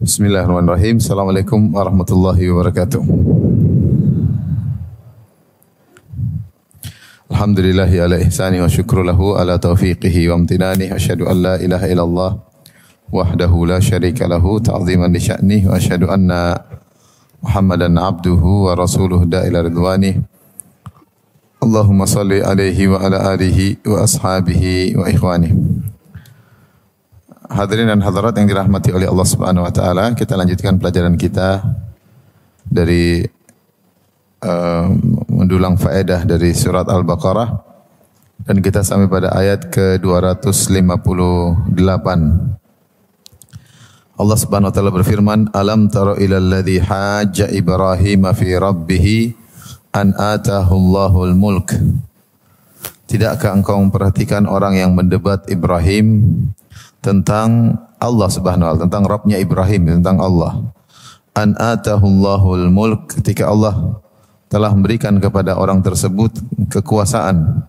Bismillahirrahmanirrahim. Assalamualaikum warahmatullahi wabarakatuh. Alhamdulillahi ala ihsani wa syukru lahu ala taufiqihi wa amtinani. Asyhadu an la ilaha illallah wahdahu la syarika lahu ta'ziman li sya'nih wa asyhadu anna Muhammadan abduhu wa rasuluhu da'ila ridwani. Allahumma salli alaihi wa ala alihi wa ashabihi wa ikhwani. Hadirin dan hadirat yang dirahmati oleh Allah Subhanahu wa taala, kita lanjutkan pelajaran kita dari mendulang faedah dari surat Al-Baqarah dan kita sampai pada ayat ke-258. Allah Subhanahu wa taala berfirman, "Alam tara ilal ladzi hajja Ibrahim fi rabbih an atahu Allahul mulk." Tidakkah engkau memperhatikan orang yang mendebat Ibrahim tentang Allah Subhanahu wa taala, tentang Rabbnya Ibrahim, tentang Allah. An atahullahul mulk, ketika Allah telah memberikan kepada orang tersebut kekuasaan.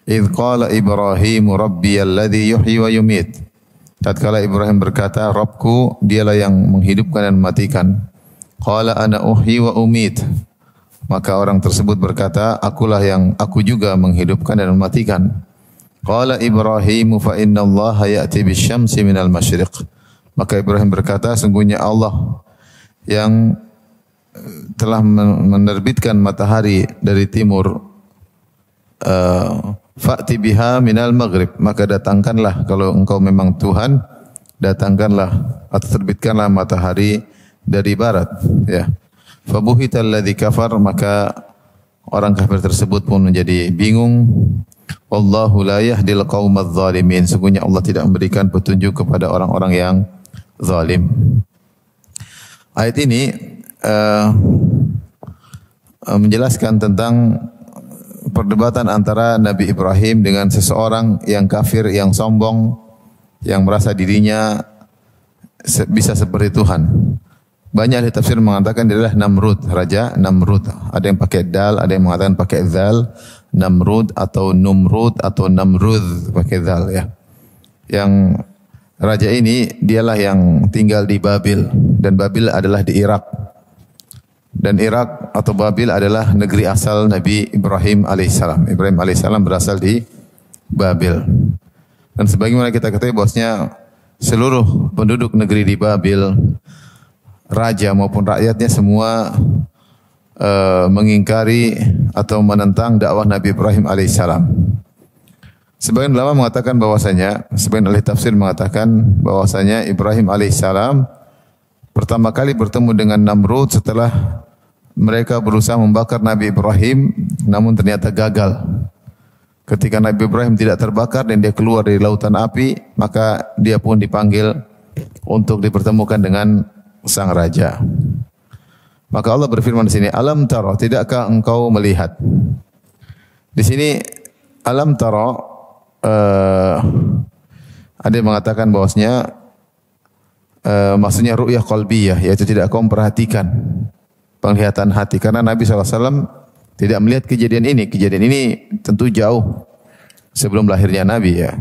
Idz qala Ibrahim rabbiyalladzi yuhyi wa yumit. Tatkala Ibrahim berkata, Rabbku dialah yang menghidupkan dan mematikan. Qala ana uhyi wa umit. Maka orang tersebut berkata, aku juga menghidupkan dan mematikan. Qala Ibrahim fa inna Allah ya'ti bisyamsi minal masyriq. Maka Ibrahim berkata, sungguhnya Allah yang telah menerbitkan matahari dari timur. Fa'ti biha minal maghrib. Maka datangkanlah, kalau engkau memang Tuhan, datangkanlah atau terbitkanlah matahari dari barat. Ya. Fabuhital ladzi kafar, maka orang kafir tersebut pun menjadi bingung. Wallahu la yahdil qaumadz zalimin. Sungguhnya Allah tidak memberikan petunjuk kepada orang-orang yang zalim. Ayat ini menjelaskan tentang perdebatan antara Nabi Ibrahim dengan seseorang yang kafir, yang sombong, yang merasa dirinya bisa seperti Tuhan. Banyak ahli tafsir mengatakan dia adalah Namrud, Raja Namrud. Ada yang pakai dal, ada yang mengatakan pakai zal, Namrud atau Numrud atau Namrud pakai zal ya. Yang raja ini dialah yang tinggal di Babil, dan Babil adalah di Irak. Dan Irak atau Babil adalah negeri asal Nabi Ibrahim alaihissalam. Ibrahim alaihissalam berasal di Babil. Dan sebagaimana kita ketahui bahwasanya seluruh penduduk negeri di Babil, raja maupun rakyatnya semua mengingkari atau menentang dakwah Nabi Ibrahim alaihissalam. Sebagian ulama mengatakan bahwasanya, sebagian ahli tafsir mengatakan bahwasanya Ibrahim alaihissalam pertama kali bertemu dengan Namrud setelah mereka berusaha membakar Nabi Ibrahim, namun ternyata gagal. Ketika Nabi Ibrahim tidak terbakar dan dia keluar dari lautan api, maka dia pun dipanggil untuk dipertemukan dengan sang raja. Maka Allah berfirman di sini, alam tara, tidakkah engkau melihat? Di sini alam tara ada yang mengatakan bahwasanya maksudnya ru'yah qalbiyah, yaitu tidak kau memperhatikan penglihatan hati, karena Nabi SAW tidak melihat kejadian ini. Kejadian ini tentu jauh sebelum lahirnya Nabi ya,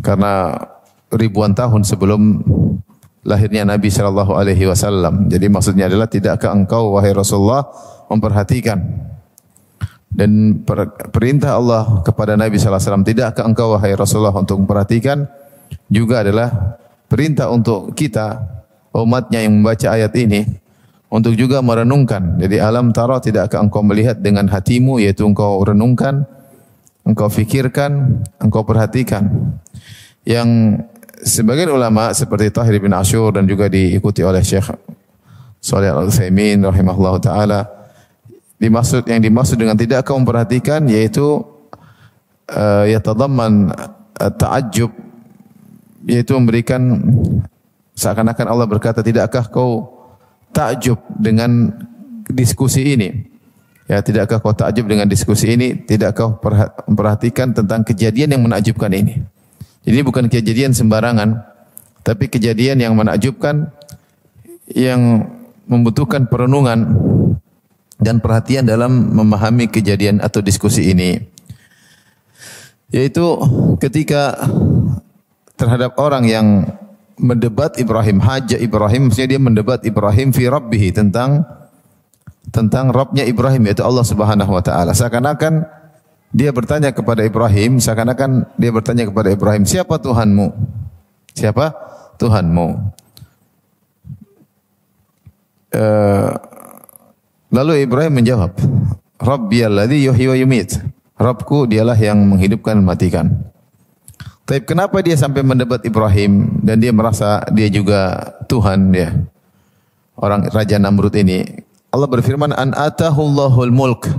karena ribuan tahun sebelum lahirnya Nabi sallallahu alaihi wasallam. Jadi maksudnya adalah tidakkah engkau wahai Rasulullah memperhatikan, dan perintah Allah kepada Nabi sallallahu alaihi wasallam, tidakkah engkau wahai Rasulullah untuk memperhatikan, juga adalah perintah untuk kita umatnya yang membaca ayat ini untuk juga merenungkan. Jadi alam tara, tidakkah engkau melihat dengan hatimu, yaitu engkau renungkan, engkau fikirkan, engkau perhatikan. Yang sebagian ulama seperti Tahir bin Ashur dan juga diikuti oleh Syekh Shalih Al-Utsaimin rahimahullahu taala, yang dimaksud dengan tidak kau memperhatikan yaitu yatadamman ta'ajjub, yaitu memberikan seakan-akan Allah berkata, tidakkah kau takjub dengan diskusi ini? Ya, tidakkah kau takjub dengan diskusi ini? Tidakkah kau memperhatikan tentang kejadian yang menakjubkan ini? Jadi bukan kejadian sembarangan, tapi kejadian yang menakjubkan, yang membutuhkan perenungan dan perhatian dalam memahami kejadian atau diskusi ini. Yaitu ketika terhadap orang yang mendebat Ibrahim, haja Ibrahim, maksudnya dia mendebat Ibrahim fi rabbih, tentang Rabbnya Ibrahim, yaitu Allah Subhanahu wa taala. Seakan-akan dia bertanya kepada Ibrahim, siapa Tuhanmu? Siapa Tuhanmu? Lalu Ibrahim menjawab, Rabbiyalladzi yuhyi wa yumiit. Rabbku dialah yang menghidupkan dan mematikan. Tapi kenapa dia sampai mendebat Ibrahim dan dia merasa dia juga Tuhan dia? Orang Raja Namrud ini. Allah berfirman, an atahullahul mulk.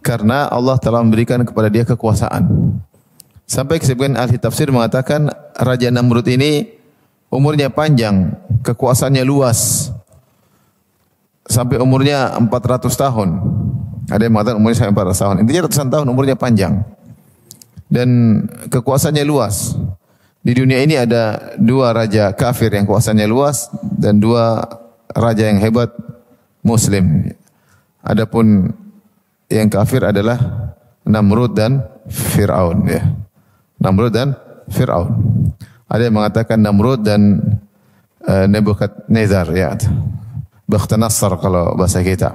Karena Allah telah memberikan kepada dia kekuasaan. Sampai sebagian ahli tafsir mengatakan Raja Namrud ini umurnya panjang, kekuasaannya luas. Sampai umurnya 400 tahun. Ada yang mengatakan umurnya sampai 400 tahun. Intinya ratusan tahun, umurnya panjang. Dan kekuasaannya luas. Di dunia ini ada 2 raja kafir yang kuasanya luas dan 2 raja yang hebat Muslim. Adapun yang kafir adalah Namrud dan Fir'aun. Ya. Namrud dan Fir'aun. Ada yang mengatakan Namrud dan Nebukadnezar. Ya. Bakhtasarsar kalau bahasa kita.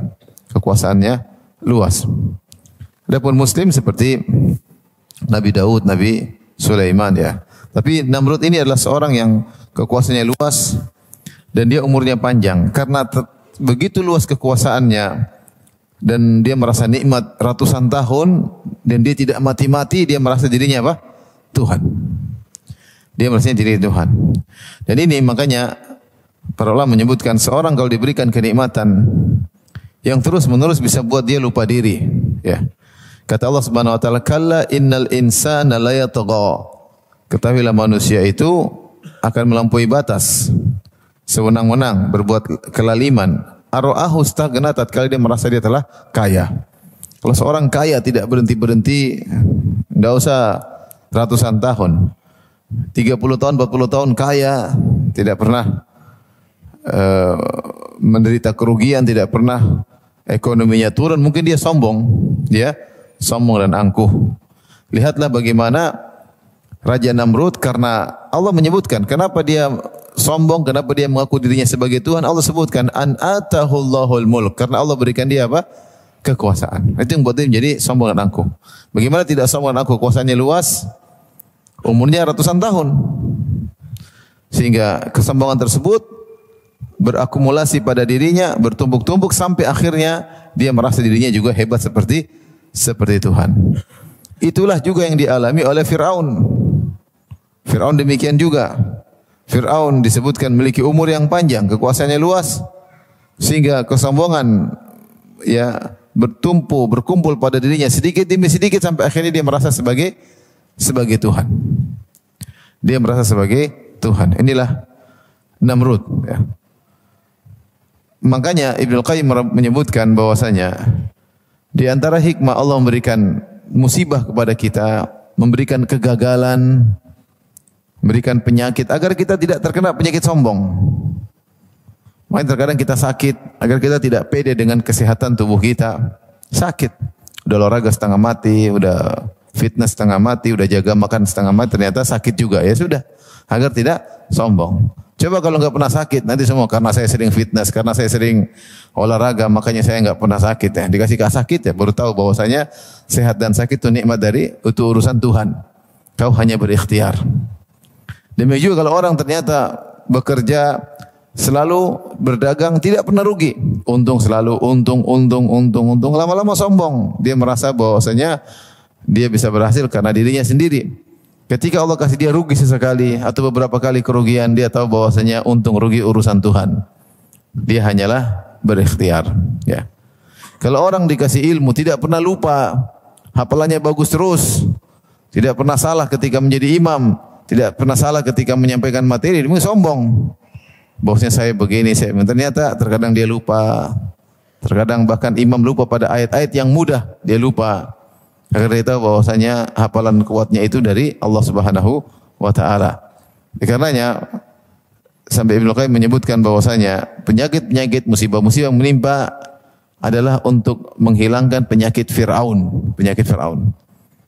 Kekuasaannya luas. Adapun Muslim seperti Nabi Daud, Nabi Sulaiman. Ya. Tapi Namrud ini adalah seorang yang kekuasaannya luas dan dia umurnya panjang. Karena begitu luas kekuasaannya dan dia merasa nikmat ratusan tahun dan dia tidak mati-mati, dia merasa dirinya apa? Tuhan. Dia merasa dirinya Tuhan. Dan ini makanya para ulama menyebutkan seorang kalau diberikan kenikmatan yang terus-menerus bisa buat dia lupa diri, ya. Kata Allah Subhanahu wa taala, "Kalla innal insana la yatagha." Ketahuilah manusia itu akan melampaui batas. Sewenang-wenang, berbuat kelaliman. Ara'ahu istaghna, tatkala dia merasa dia telah kaya. Kalau seorang kaya tidak berhenti-berhenti, enggak usah ratusan tahun. 30 tahun, 40 tahun kaya, tidak pernah menderita kerugian, tidak pernah ekonominya turun, mungkin dia sombong, dia sombong dan angkuh. Lihatlah bagaimana Raja Namrud, karena Allah menyebutkan kenapa dia sombong, kenapa dia mengaku dirinya sebagai Tuhan. Allah sebutkan an atahullahul mulk, karena Allah berikan dia apa? Kekuasaan. Itu yang buat dia menjadi sombong dan angkuh. Bagaimana tidak sombong dan angkuh? Kekuasaannya luas, umurnya ratusan tahun, sehingga kesombongan tersebut berakumulasi pada dirinya, bertumbuk-tumbuk sampai akhirnya dia merasa dirinya juga hebat seperti Tuhan. Itulah juga yang dialami oleh Fir'aun. Fir'aun demikian juga. Fir'aun disebutkan memiliki umur yang panjang, kekuasaannya luas, sehingga kesombongan ya berkumpul pada dirinya sedikit demi sedikit sampai akhirnya dia merasa sebagai Tuhan. Dia merasa sebagai Tuhan. Inilah Namrud. Ya. Makanya Ibnu Qayyim menyebutkan bahwasanya di antara hikmah Allah memberikan musibah kepada kita, memberikan kegagalan, memberikan penyakit agar kita tidak terkena penyakit sombong. Makanya terkadang kita sakit agar kita tidak pede dengan kesehatan tubuh kita. Sakit, udah olahraga setengah mati, udah fitness setengah mati, udah jaga makan setengah mati, ternyata sakit juga. Ya sudah, agar tidak sombong. Coba kalau enggak pernah sakit, nanti semua karena saya sering fitness, karena saya sering olahraga, makanya saya enggak pernah sakit. Ya. Dikasih sakit ya, baru tahu bahwasanya sehat dan sakit itu nikmat dari itu urusan Tuhan. Kau hanya berikhtiar. Demikian juga kalau orang ternyata bekerja selalu berdagang tidak pernah rugi, untung selalu, untung, lama-lama sombong. Dia merasa bahwasanya dia bisa berhasil karena dirinya sendiri. Ketika Allah kasih dia rugi sesekali atau beberapa kali kerugian, dia tahu bahwasanya untung rugi urusan Tuhan. Dia hanyalah berikhtiar. Ya. Kalau orang dikasih ilmu tidak pernah lupa, hafalannya bagus terus, tidak pernah salah ketika menjadi imam, tidak pernah salah ketika menyampaikan materi, dia sombong. Bahwasanya saya begini, ternyata terkadang dia lupa. Terkadang bahkan imam lupa pada ayat-ayat yang mudah, dia lupa. Agar dia tahu bahwasanya hafalan kuatnya itu dari Allah Subhanahu wa taala. Karenanya sampai Ibnu Qayyim menyebutkan bahwasanya penyakit-penyakit, musibah-musibah yang menimpa adalah untuk menghilangkan penyakit Fir'aun.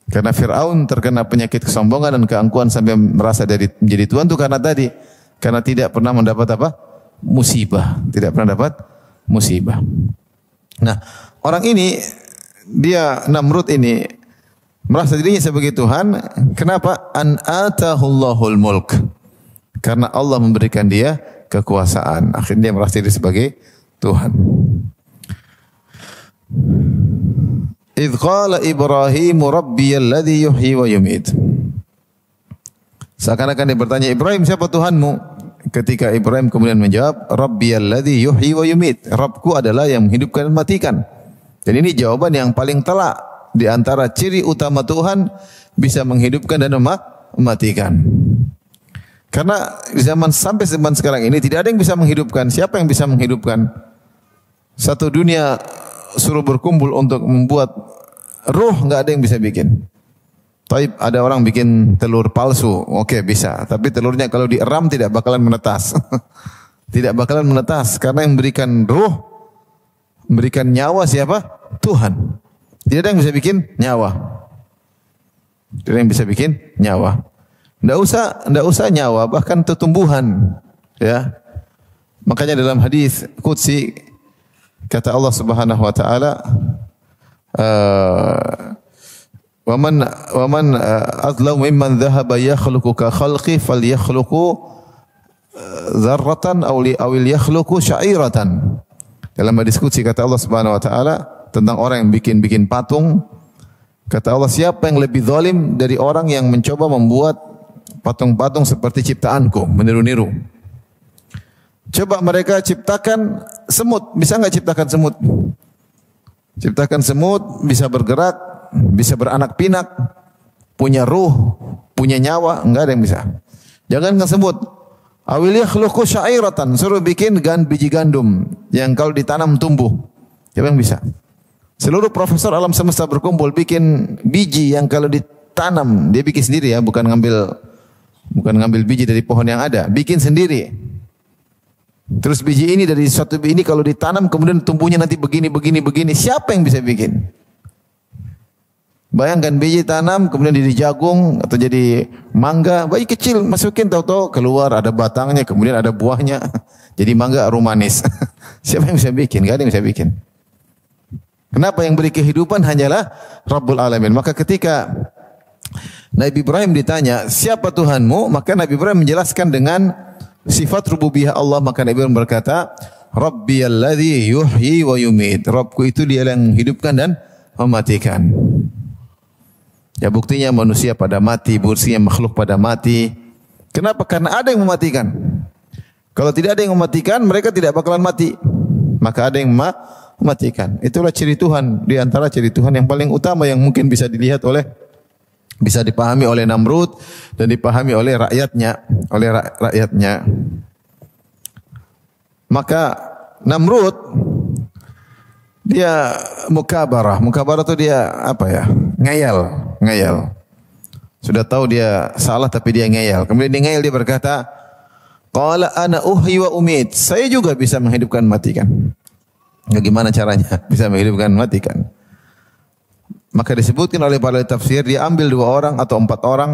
Karena Fir'aun terkena penyakit kesombongan dan keangkuhan sampai merasa menjadi Tuhan itu karena tadi karena tidak pernah mendapat apa? Musibah, tidak pernah dapat musibah. Nah, orang ini dia Namrud ini merasa dirinya sebagai Tuhan. Kenapa? An atahullahul mulk. Karena Allah memberikan dia kekuasaan. Akhirnya dia merasa diri sebagai Tuhan. Idz qala Ibrahim rabbiyalladzi yuhyi wa yumiit. Seakan-akan dia bertanya, Ibrahim, siapa Tuhanmu? Ketika Ibrahim kemudian menjawab, rabbiyalladzi yuhyi wa yumiit. Rabbku adalah yang menghidupkan dan mematikan. Dan ini jawaban yang paling telak di antara ciri utama Tuhan, bisa menghidupkan dan mematikan. Karena di sampai zaman sekarang ini tidak ada yang bisa menghidupkan. Siapa yang bisa menghidupkan? Satu dunia suruh berkumpul untuk membuat ruh, enggak ada yang bisa bikin. Taib, ada orang bikin telur palsu, oke bisa. Tapi telurnya kalau dieram tidak bakalan menetas. Tidak bakalan menetas karena yang memberikan ruh, memberikan nyawa siapa? Tuhan. Tidak ada yang bisa bikin nyawa. Tidak ada yang bisa bikin nyawa. Tidak usah nyawa, bahkan tumbuhan. Ya. Makanya dalam hadis qudsi kata Allah Subhanahu wa taala, wa man azlamu mimman dhahaba yakhluqu ka khalqi falyakhluqu dzarratan aw yakhluqu sya'iratan. Dalam hadis qudsi kata Allah Subhanahu wa taala tentang orang yang bikin patung, kata Allah, siapa yang lebih zalim dari orang yang mencoba membuat patung-patung seperti ciptaanku, meniru-niru. Coba mereka ciptakan semut, bisa enggak ciptakan semut? Ciptakan semut, bisa bergerak, bisa beranak pinak, punya ruh, punya nyawa, enggak ada yang bisa. Jangan sebut. Awil yakhluqu sya'iratan, suruh bikin biji gandum yang kalau ditanam tumbuh. Siapa yang bisa? Seluruh profesor alam semesta berkumpul bikin biji yang kalau ditanam, dia bikin sendiri ya, bukan ngambil biji dari pohon yang ada, bikin sendiri. Terus biji ini dari suatu ini kalau ditanam kemudian tumbuhnya nanti begini. Siapa yang bisa bikin? Bayangkan biji tanam kemudian jadi jagung atau jadi mangga, bayi kecil masukin tahu-tahu keluar ada batangnya, kemudian ada buahnya. Jadi mangga aromanis. Siapa yang bisa bikin? Gak ada yang bisa bikin. Kenapa? Yang beri kehidupan hanyalah Rabbul Alamin. Maka ketika Nabi Ibrahim ditanya, siapa Tuhanmu? Maka Nabi Ibrahim menjelaskan dengan sifat rububiyah Allah. Maka Nabi Ibrahim berkata, Rabbiyalladzi yuhyi wa yumiit. Rabbku itu dia yang menghidupkan dan mematikan. Ya buktinya manusia pada mati, buktinya makhluk pada mati. Kenapa? Karena ada yang mematikan. Kalau tidak ada yang mematikan, mereka tidak bakalan mati. Maka ada yang mematikan. Itulah ciri Tuhan, di antara ciri Tuhan yang paling utama yang mungkin bisa dilihat bisa dipahami oleh Namrud dan dipahami oleh rakyatnya. Maka Namrud dia mukabarah itu dia apa ya? Ngeyel. Sudah tahu dia salah tapi dia ngeyel. Kemudian dia ngeyel, dia berkata, qala ana uhyi wa umiit. Saya juga bisa menghidupkan matikan. Bagaimana caranya bisa menghidupkan matikan? Maka disebutkan oleh para tafsir, dia ambil 2 orang atau 4 orang.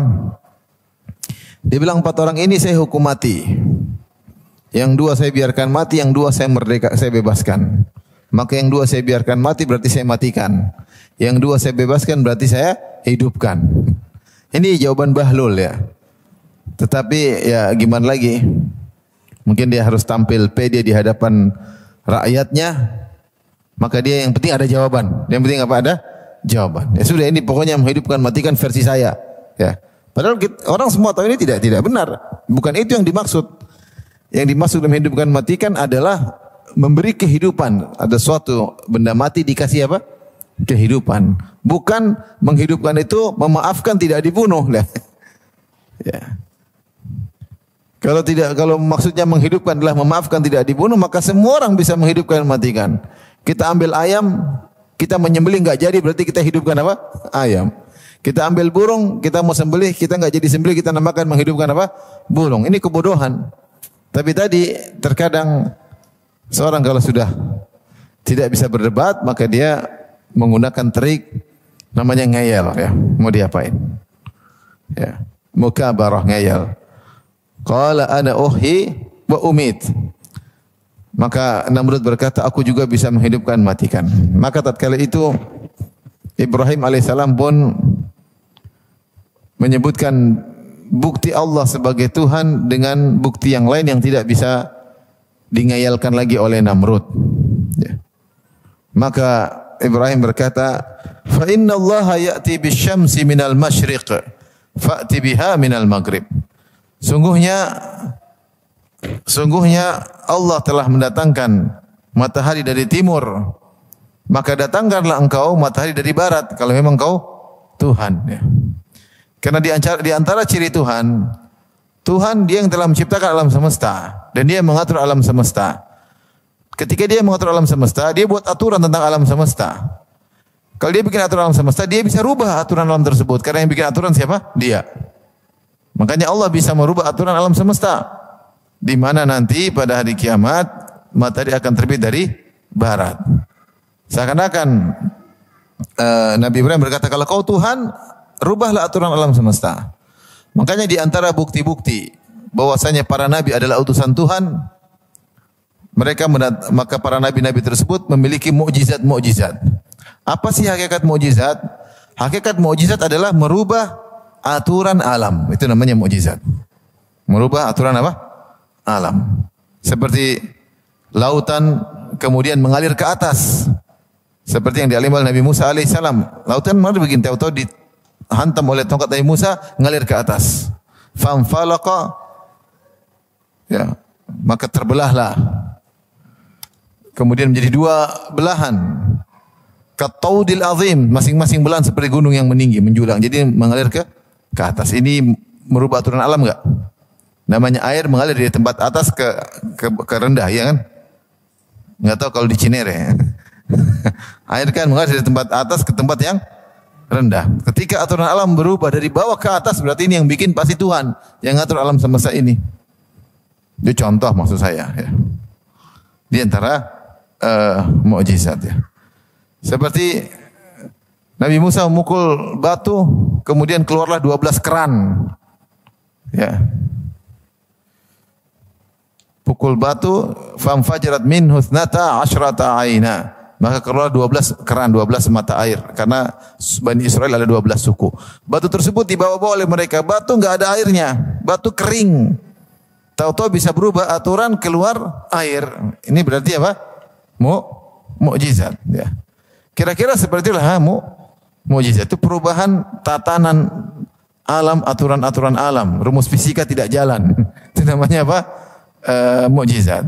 Dia bilang 4 orang ini saya hukum mati. Yang 2 saya biarkan mati, yang 2 saya bebaskan. Maka yang 2 saya biarkan mati berarti saya matikan. Yang 2 saya bebaskan berarti saya hidupkan. Ini jawaban bahlul ya. Tetapi ya gimana lagi? Mungkin dia harus tampil pede di hadapan rakyatnya. Maka dia yang penting ada jawaban. Yang penting apa? Ada jawaban. Ya sudah, ini pokoknya menghidupkan matikan versi saya. Ya. Padahal orang semua tahu ini tidak benar. Bukan itu yang dimaksud. Yang dimaksud menghidupkan matikan adalah memberi kehidupan. Ada suatu benda mati dikasih apa? Kehidupan. Bukan menghidupkan itu memaafkan tidak dibunuh. Ya. Kalau maksudnya menghidupkan adalah memaafkan tidak dibunuh, maka semua orang bisa menghidupkan dan matikan. Kita ambil ayam, kita menyembelih enggak jadi, berarti kita hidupkan apa? Ayam. Kita ambil burung, kita mau sembelih, kita enggak jadi sembelih, kita namakan menghidupkan apa? Burung. Ini kebodohan. Tapi tadi terkadang seorang kalau sudah tidak bisa berdebat, maka dia menggunakan trik namanya ngeyel ya. Mau diapain? Ya, mukabarah ngeyel. Qala ana uhyi wa umit. Maka Namrud berkata, aku juga bisa menghidupkan, matikan. Maka tatkala itu Ibrahim alaihissalam pun menyebutkan bukti Allah sebagai Tuhan dengan bukti yang lain yang tidak bisa dingayalkan lagi oleh Namrud. Ya. Maka Ibrahim berkata, fa inna Allah ya'ti bisyamsi minal masyriq fa'ti biha minal maghrib. Sungguhnya Allah telah mendatangkan matahari dari timur, maka datangkanlah engkau matahari dari barat kalau memang engkau Tuhan. Ya. Karena di antara ciri Tuhan, Tuhan dia yang telah menciptakan alam semesta dan dia mengatur alam semesta. Ketika dia mengatur alam semesta, dia buat aturan tentang alam semesta. Kalau dia bikin aturan alam semesta, dia bisa rubah aturan alam tersebut. Karena yang bikin aturan siapa? Dia. Makanya Allah bisa merubah aturan alam semesta. Di mana nanti pada hari kiamat matahari akan terbit dari barat. Seakan-akan Nabi Ibrahim berkata, kalau kau Tuhan, rubahlah aturan alam semesta. Makanya di antara bukti-bukti bahwasanya para nabi adalah utusan Tuhan, maka para nabi-nabi tersebut memiliki mukjizat-mukjizat. Apa sih hakikat mukjizat? Hakikat mukjizat adalah merubah aturan alam. Itu namanya mukjizat. Merubah aturan apa? Alam. Seperti lautan kemudian mengalir ke atas. Seperti yang dialami oleh Nabi Musa alaihissalam. Lautan mengalir begini, tahu-tahu dihantam oleh tongkat Nabi Musa, mengalir ke atas. Famfalaqa, ya, maka terbelahlah. Kemudian menjadi dua belahan. Kataudil azim, masing-masing belahan seperti gunung yang meninggi, menjulang. Jadi mengalir ke atas. Ini merubah aturan alam enggak? Namanya air mengalir dari tempat atas ke rendah, ya kan? Enggak tahu kalau di Cinere. Air kan mengalir dari tempat atas ke tempat yang rendah. Ketika aturan alam berubah dari bawah ke atas, berarti ini yang bikin pasti Tuhan yang ngatur alam semesta ini. Itu contoh maksud saya. Ya. Di antara mukjizat ya. Seperti Nabi Musa memukul batu, kemudian keluarlah 12 keran. Ya. Pukul batu, famfajarat minhu thnata asyrata aina. Maka keluar 12 keran, 12 mata air. Karena Bani Israel ada 12 suku. Batu tersebut dibawa-bawa oleh mereka. Batu enggak ada airnya. Batu kering. Tahu-tahu bisa berubah aturan, keluar air. Ini berarti apa? Mukjizat. Ya. Kira-kira seperti itulah mukjizat. Itu perubahan tatanan alam, aturan-aturan alam. Rumus fisika tidak jalan. Itu namanya apa? Mukjizat.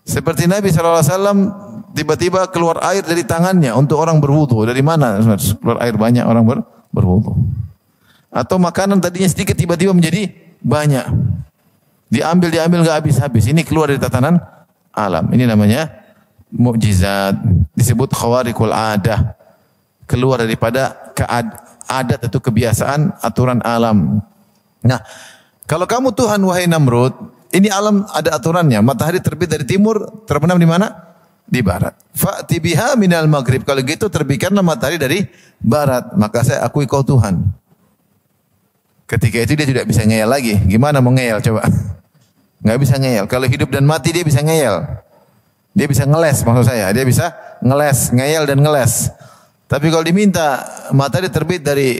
Seperti Nabi SAW tiba-tiba keluar air dari tangannya untuk orang berwudu. Dari mana keluar air banyak orang berwudu? Atau makanan tadinya sedikit tiba-tiba menjadi banyak. Diambil enggak habis-habis. Ini keluar dari tatanan alam. Ini namanya mukjizat. Disebut khawariqul adah. Keluar daripada adat atau kebiasaan aturan alam. Nah, kalau kamu Tuhan wahai Namrud, ini alam ada aturannya. Matahari terbit dari timur, terbenam di mana? Di barat. Fa'ti biha minal maghrib. Kalau gitu terbitkanlah matahari dari barat. Maka saya akui kau Tuhan. Ketika itu dia tidak bisa ngeyel lagi. Gimana mau ngeyel coba? Nggak bisa ngeyel. Kalau hidup dan mati dia bisa ngeyel. Dia bisa ngeles maksud saya. Dia bisa ngeles, ngeyel dan ngeles. Tapi kalau diminta matahari terbit dari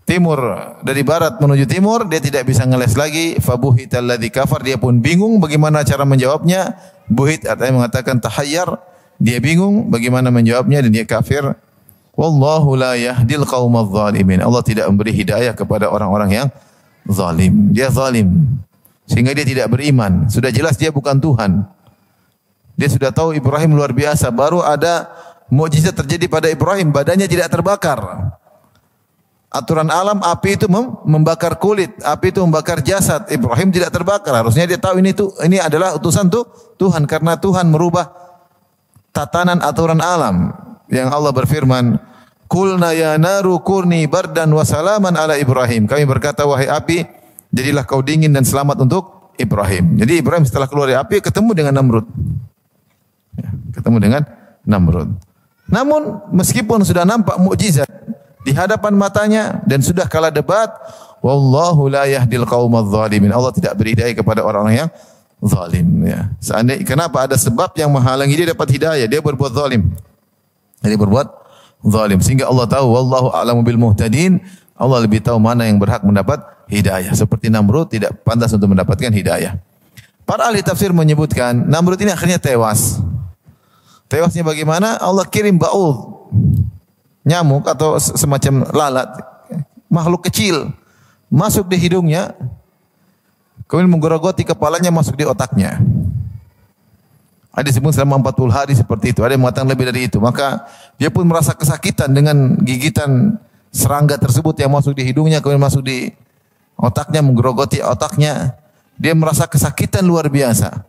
timur, dari barat menuju timur, dia tidak bisa ngeles lagi. Fabuhital ladzi kafar, dia pun bingung bagaimana cara menjawabnya. Buhit artinya mengatakan tahayyar, dia bingung bagaimana menjawabnya dan dia kafir. Wallahu la yahdil qaumadz zalimin. Allah tidak memberi hidayah kepada orang-orang yang zalim. Dia zalim. Sehingga dia tidak beriman. Sudah jelas dia bukan Tuhan. Dia sudah tahu Ibrahim luar biasa. Baru ada mukjizat terjadi pada Ibrahim, badannya tidak terbakar. Aturan alam, api itu membakar kulit, api itu membakar jasad. Ibrahim tidak terbakar. Harusnya dia tahu ini adalah utusan Tuhan, karena Tuhan merubah tatanan aturan alam. Yang Allah berfirman, "Qulna ya naru kurni bardan wa salaman ala Ibrahim." Kami berkata, wahai api, jadilah kau dingin dan selamat untuk Ibrahim. Jadi Ibrahim setelah keluar dari api ketemu dengan Namrud. Ya, ketemu dengan Namrud. Namun meskipun sudah nampak mukjizat, di hadapan matanya dan sudah kalah debat. Wallahu la yahdil qaumadz zalimin. Allah tidak beri hidayah kepada orang-orang yang zalim ya. Seandainya kenapa ada sebab yang menghalangi dia dapat hidayah, dia berbuat zalim. Jadi berbuat zalim sehingga Allah tahu wallahu a'lamu bil muhtadin. Allah lebih tahu mana yang berhak mendapat hidayah. Seperti Namrud tidak pantas untuk mendapatkan hidayah. Para ahli tafsir menyebutkan Namrud ini akhirnya tewas. Tewasnya bagaimana? Allah kirim ba'ud, nyamuk atau semacam lalat, makhluk kecil masuk di hidungnya, kemudian menggerogoti kepalanya masuk di otaknya. Ada disebut selama 40 hari seperti itu. Ada yang mengatakan lebih dari itu. Maka dia pun merasa kesakitan dengan gigitan serangga tersebut yang masuk di hidungnya, kemudian masuk di otaknya, menggerogoti otaknya. Dia merasa kesakitan luar biasa.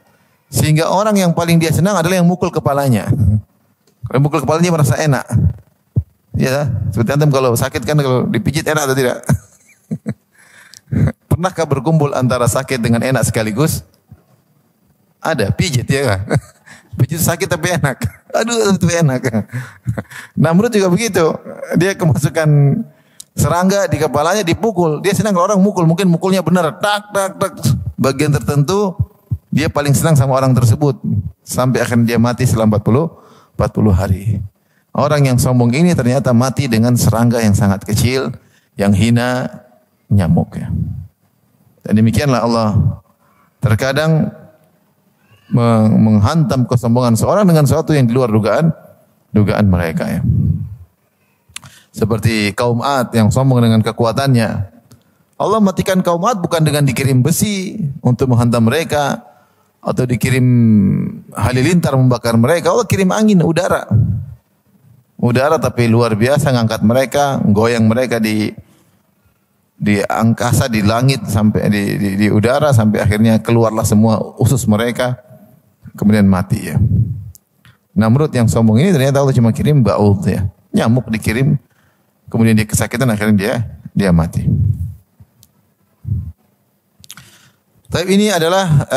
Sehingga orang yang paling dia senang adalah yang mukul kepalanya. Kalau mukul kepalanya merasa enak. Ya, seperti antum kalau sakit kan kalau dipijit enak atau tidak? Pernahkah berkumpul antara sakit dengan enak sekaligus? Ada, pijit ya kan? Pijit sakit tapi enak. Aduh, itu enak. Namrud juga begitu. Dia kemasukan serangga di kepalanya dipukul. Dia senang kalau orang mukul, mungkin mukulnya benar. Tak, tak, tak. Bagian tertentu dia paling senang sama orang tersebut. Sampai akhirnya dia mati selama 40 hari. Orang yang sombong ini ternyata mati dengan serangga yang sangat kecil, yang hina, nyamuk ya. Dan demikianlah Allah terkadang menghantam kesombongan seorang dengan sesuatu yang di luar dugaan mereka ya. Seperti kaum Ad yang sombong dengan kekuatannya. Allah matikan kaum Ad bukan dengan dikirim besi untuk menghantam mereka atau dikirim halilintar membakar mereka. Allah kirim angin, udara. Udara tapi luar biasa ngangkat mereka, goyang mereka di angkasa, di langit sampai di udara sampai akhirnya keluarlah semua usus mereka. Kemudian mati ya. Namrud yang sombong ini ternyata Allah cuma kirim ba'ud ya. Nyamuk dikirim, kemudian dia kesakitan akhirnya dia mati. Tapi ini adalah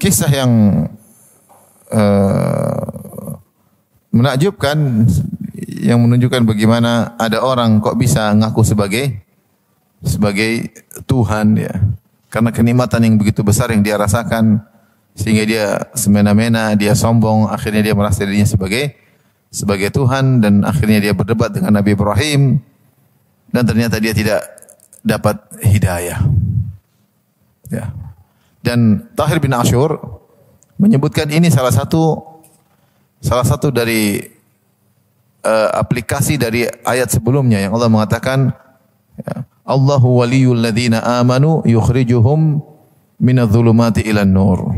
kisah yang menakjubkan yang menunjukkan bagaimana ada orang kok bisa ngaku sebagai Tuhan ya. Karena kenikmatan yang begitu besar yang dia rasakan sehingga dia semena-mena, dia sombong, akhirnya dia merasa dirinya sebagai Tuhan dan akhirnya dia berdebat dengan Nabi Ibrahim dan ternyata dia tidak dapat hidayah. Ya. Dan Tahir bin Ashur menyebutkan ini salah satu dari aplikasi dari ayat sebelumnya yang Allah mengatakan ya, Allahu waliyul ladzina amanu yukhrijuhum minadh-dhulumati ilan nur.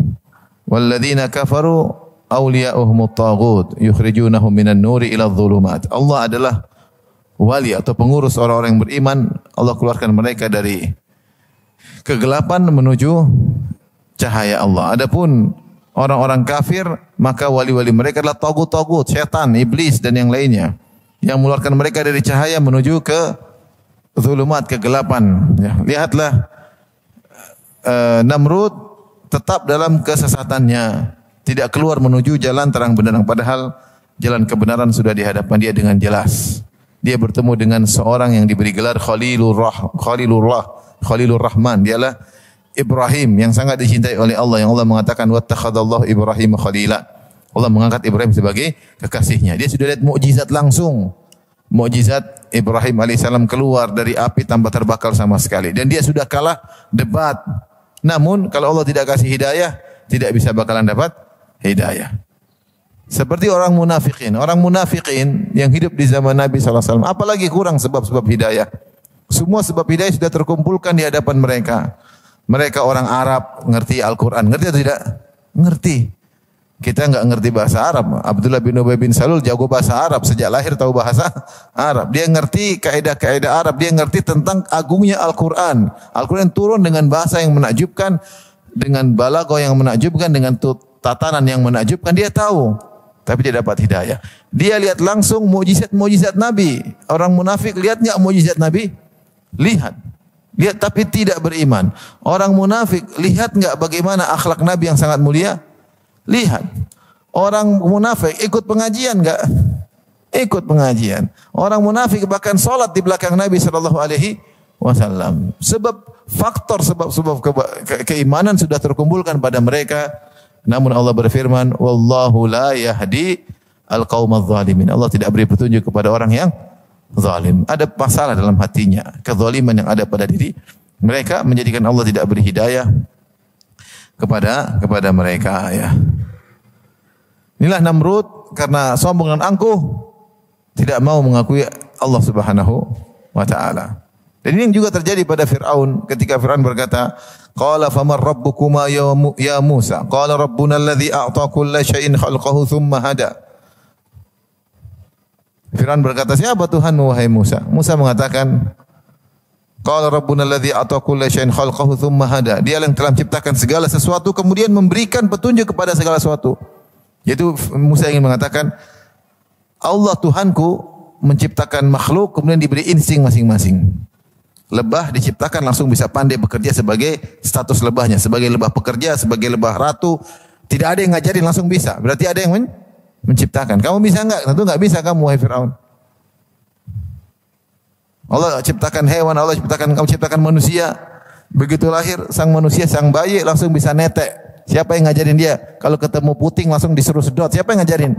Wal ladzina kafaru awliya'uhumut taghut yukhrijunahum minan nuri iladh dhulumat. Allah adalah wali atau pengurus orang-orang yang beriman. Allah keluarkan mereka dari kegelapan menuju cahaya Allah. Adapun orang-orang kafir, maka wali-wali mereka adalah tagut-tagut, syaitan, iblis dan yang lainnya yang mengeluarkan mereka dari cahaya menuju ke zulumat, kegelapan. Ya, lihatlah Namrud tetap dalam kesesatannya, tidak keluar menuju jalan terang benderang, padahal jalan kebenaran sudah di hadapan dia dengan jelas. Dia bertemu dengan seorang yang diberi gelar Khalilur Rahman. Dialah Ibrahim yang sangat dicintai oleh Allah, yang Allah mengatakan wattakhadallahu Ibrahim khalila. Allah mengangkat Ibrahim sebagai kekasihnya. Dia sudah lihat mukjizat langsung. Mukjizat Ibrahim alaihissalam keluar dari api tanpa terbakar sama sekali. Dan dia sudah kalah debat. Namun kalau Allah tidak kasih hidayah, tidak bisa bakalan dapat hidayah. Seperti orang munafikin. Orang munafikin yang hidup di zaman Nabi SAW. Apalagi kurang sebab-sebab hidayah. Semua sebab hidayah sudah terkumpulkan di hadapan mereka. Mereka orang Arab, ngerti Al-Quran. Ngerti atau tidak? Ngerti. Kita enggak ngerti bahasa Arab. Abdullah bin Ubay bin Salul jago bahasa Arab. Sejak lahir tahu bahasa Arab. Dia ngerti kaidah-kaidah Arab. Dia ngerti tentang agungnya Al-Quran. Al-Quran turun dengan bahasa yang menakjubkan. Dengan balaghah yang menakjubkan. Dengan tatanan yang menakjubkan. Dia tahu. Tapi dia dapat hidayah. Dia lihat langsung mujizat-mujizat Nabi. Orang munafik lihat enggak mujizat Nabi? Lihat. Lihat tapi tidak beriman. Orang munafik lihat enggak bagaimana akhlak Nabi yang sangat mulia? Lihat. Orang munafik ikut pengajian enggak? ikut pengajian. Orang munafik bahkan salat di belakang Nabi sallallahu alaihi wasallam. Sebab keimanan sudah terkumpulkan pada mereka. Namun Allah berfirman, "Wallahu la yahdi al-qaumadz zalimin." Allah tidak beri petunjuk kepada orang yang zalim. Ada masalah dalam hatinya, kezaliman yang ada pada diri mereka menjadikan Allah tidak beri hidayah kepada mereka, ya. Inilah Namrud, karena sombong dan angkuh tidak mau mengakui Allah Subhanahu wa taala. Dan ini yang juga terjadi pada Fir'aun ketika Fir'aun berkata, "Qala faman rabbukuma ya Musa?" Qala rabbuna alladhi a'ta kulla syai'in khalqahu thumma hada. Fir'aun berkata, "Siapa Tuhanmu wahai Musa?" Musa mengatakan, "Qala rabbuna alladhi a'ta kulla syai'in khalqahu thumma hada." Dia yang telah menciptakan segala sesuatu kemudian memberikan petunjuk kepada segala sesuatu. Yaitu Musa ingin mengatakan, Allah Tuhanku menciptakan makhluk kemudian diberi insting masing-masing. Lebah diciptakan langsung bisa pandai bekerja sebagai status lebahnya, sebagai lebah pekerja, sebagai lebah ratu. Tidak ada yang ngajarin langsung bisa. Berarti ada yang menciptakan. Kamu bisa enggak? Tentu enggak bisa kamu wahai Fir'aun. Allah ciptakan hewan, Allah ciptakan, kamu ciptakan manusia. Begitu lahir sang manusia, sang bayi langsung bisa netek. Siapa yang ngajarin dia? Kalau ketemu puting langsung disuruh sedot. Siapa yang ngajarin?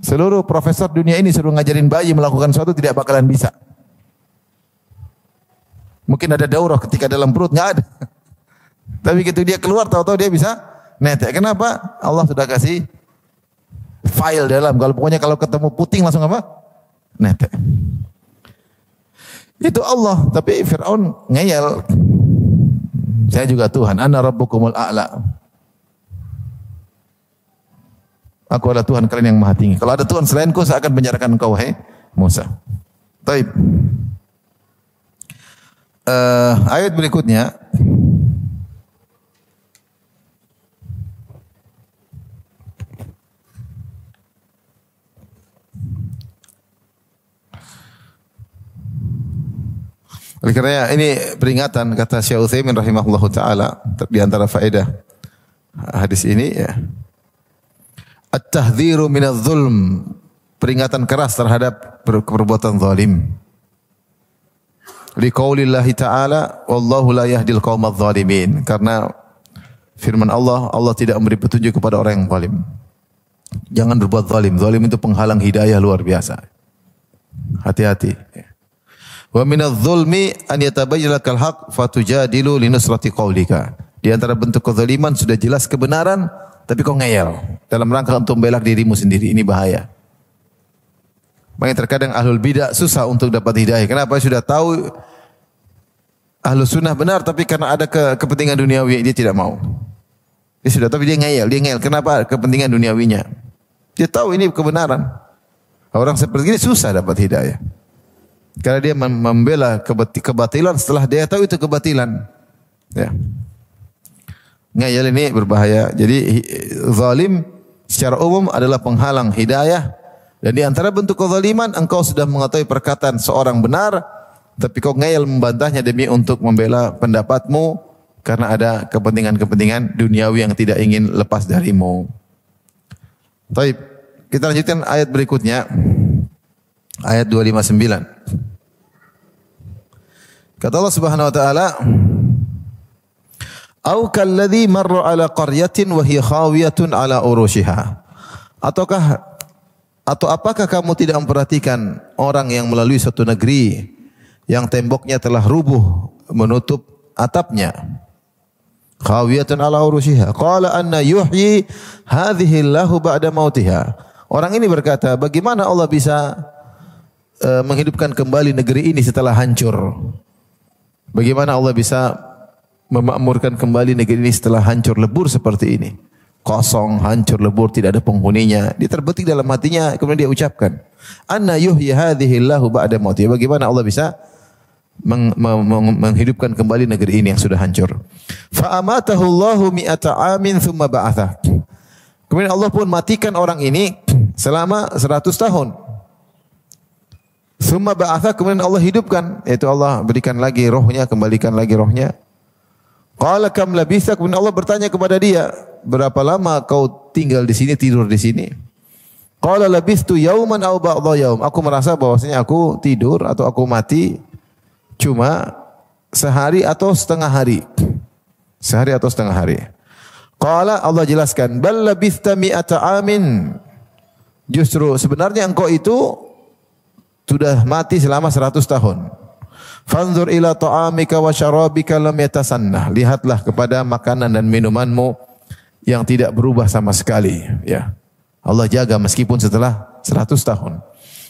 Seluruh profesor dunia ini suruh ngajarin bayi melakukan sesuatu tidak bakalan bisa. Mungkin ada daurah ketika dalam perut, enggak ada. Tapi begitu dia keluar tahu-tahu dia bisa netek. Kenapa? Allah sudah kasih file dalam. Kalau ketemu puting langsung apa? Netek. Itu Allah, tapi Fir'aun ngeyel. Saya juga Tuhan, ana rabbukumul a'la. Aku adalah Tuhan kalian yang maha tinggi. Kalau ada Tuhan selainku, saya akan penjarakan engkau, wahai Musa. Baik. Ayat berikutnya. Oleh karena ini peringatan, kata Syekh Utsaimin rahimahullahu taala, di antara faedah hadis ini, ya. At-tahdhiru minadz zulm, peringatan keras terhadap perbuatan zalim. Liqaulillahi ta'ala, wallahu la yahdil qaumadz zalimin. Karena firman Allah, Allah tidak memberi petunjuk kepada orang yang zalim. Jangan berbuat zalim. Zalim itu penghalang hidayah luar biasa. Hati-hati. Wa minadz zulmi an yatabayyana lakal haqq fatujadilu linusrati qaulika. Di antara bentuk kezaliman sudah jelas kebenaran tapi kau ngeyel dalam rangka untuk membela dirimu sendiri. Ini bahaya. Makanya terkadang ahlul bidah susah untuk dapat hidayah. Kenapa? Sudah tahu ahlus sunnah benar tapi karena ada kepentingan duniawi dia tidak mau. Dia sudah tahu dia ngeyel. Kenapa? Kepentingan duniawinya. Dia tahu ini kebenaran. Orang seperti ini susah dapat hidayah. Karena dia membela kebatilan setelah dia tahu itu kebatilan. Ya. Ngeyel ini berbahaya. Jadi zalim secara umum adalah penghalang hidayah. Dan di antara bentuk kezaliman, engkau sudah mengetahui perkataan seorang benar, tapi kau ngeyel membantahnya demi untuk membela pendapatmu karena ada kepentingan-kepentingan duniawi yang tidak ingin lepas darimu. Baik, kita lanjutkan ayat berikutnya. Ayat 259. Kata Allah Subhanahu wa taala, "Au kalladzi marra 'ala qaryatin wa hiya khawiyatun 'ala urushiha." Atau apakah kamu tidak memperhatikan orang yang melalui suatu negeri yang temboknya telah rubuh menutup atapnya? Khawiyatun 'ala urushiha. Qala anna yuhyi hadhihi Allahu ba'da mautiha. Orang ini berkata, bagaimana Allah bisa menghidupkan kembali negeri ini setelah hancur? Bagaimana Allah bisa memakmurkan kembali negeri ini setelah hancur lebur seperti ini? Kosong, hancur, lebur, tidak ada penghuninya. Dia terbetik dalam hatinya, kemudian dia ucapkan, "Anna yuhyi hadhihi Allahu ba'da mautiha." Bagaimana Allah bisa menghidupkan kembali negeri ini yang sudah hancur? Fa amatahu Allahu mi'ata amin tsumma ba'atha. Kemudian Allah pun matikan orang ini selama 100 tahun. Tsumma ba'atha, kemudian Allah hidupkan, yaitu Allah berikan lagi rohnya, kembalikan lagi rohnya. Qala kam labitha, kemudian Allah bertanya kepada dia, berapa lama kau tinggal di sini, tidur di sini? Qala labithtu yauman aw ba'dha yaum. Aku merasa bahwasanya aku tidur atau aku mati cuma sehari atau setengah hari. Sehari atau setengah hari. Qala, Allah jelaskan, bal labithta mi'ata amin. Justru sebenarnya engkau itu sudah mati selama 100 tahun. Fanzur ila ta'amika wa syarabika lam yatasannah. Lihatlah kepada makanan dan minumanmu yang tidak berubah sama sekali, ya. Allah jaga meskipun setelah 100 tahun.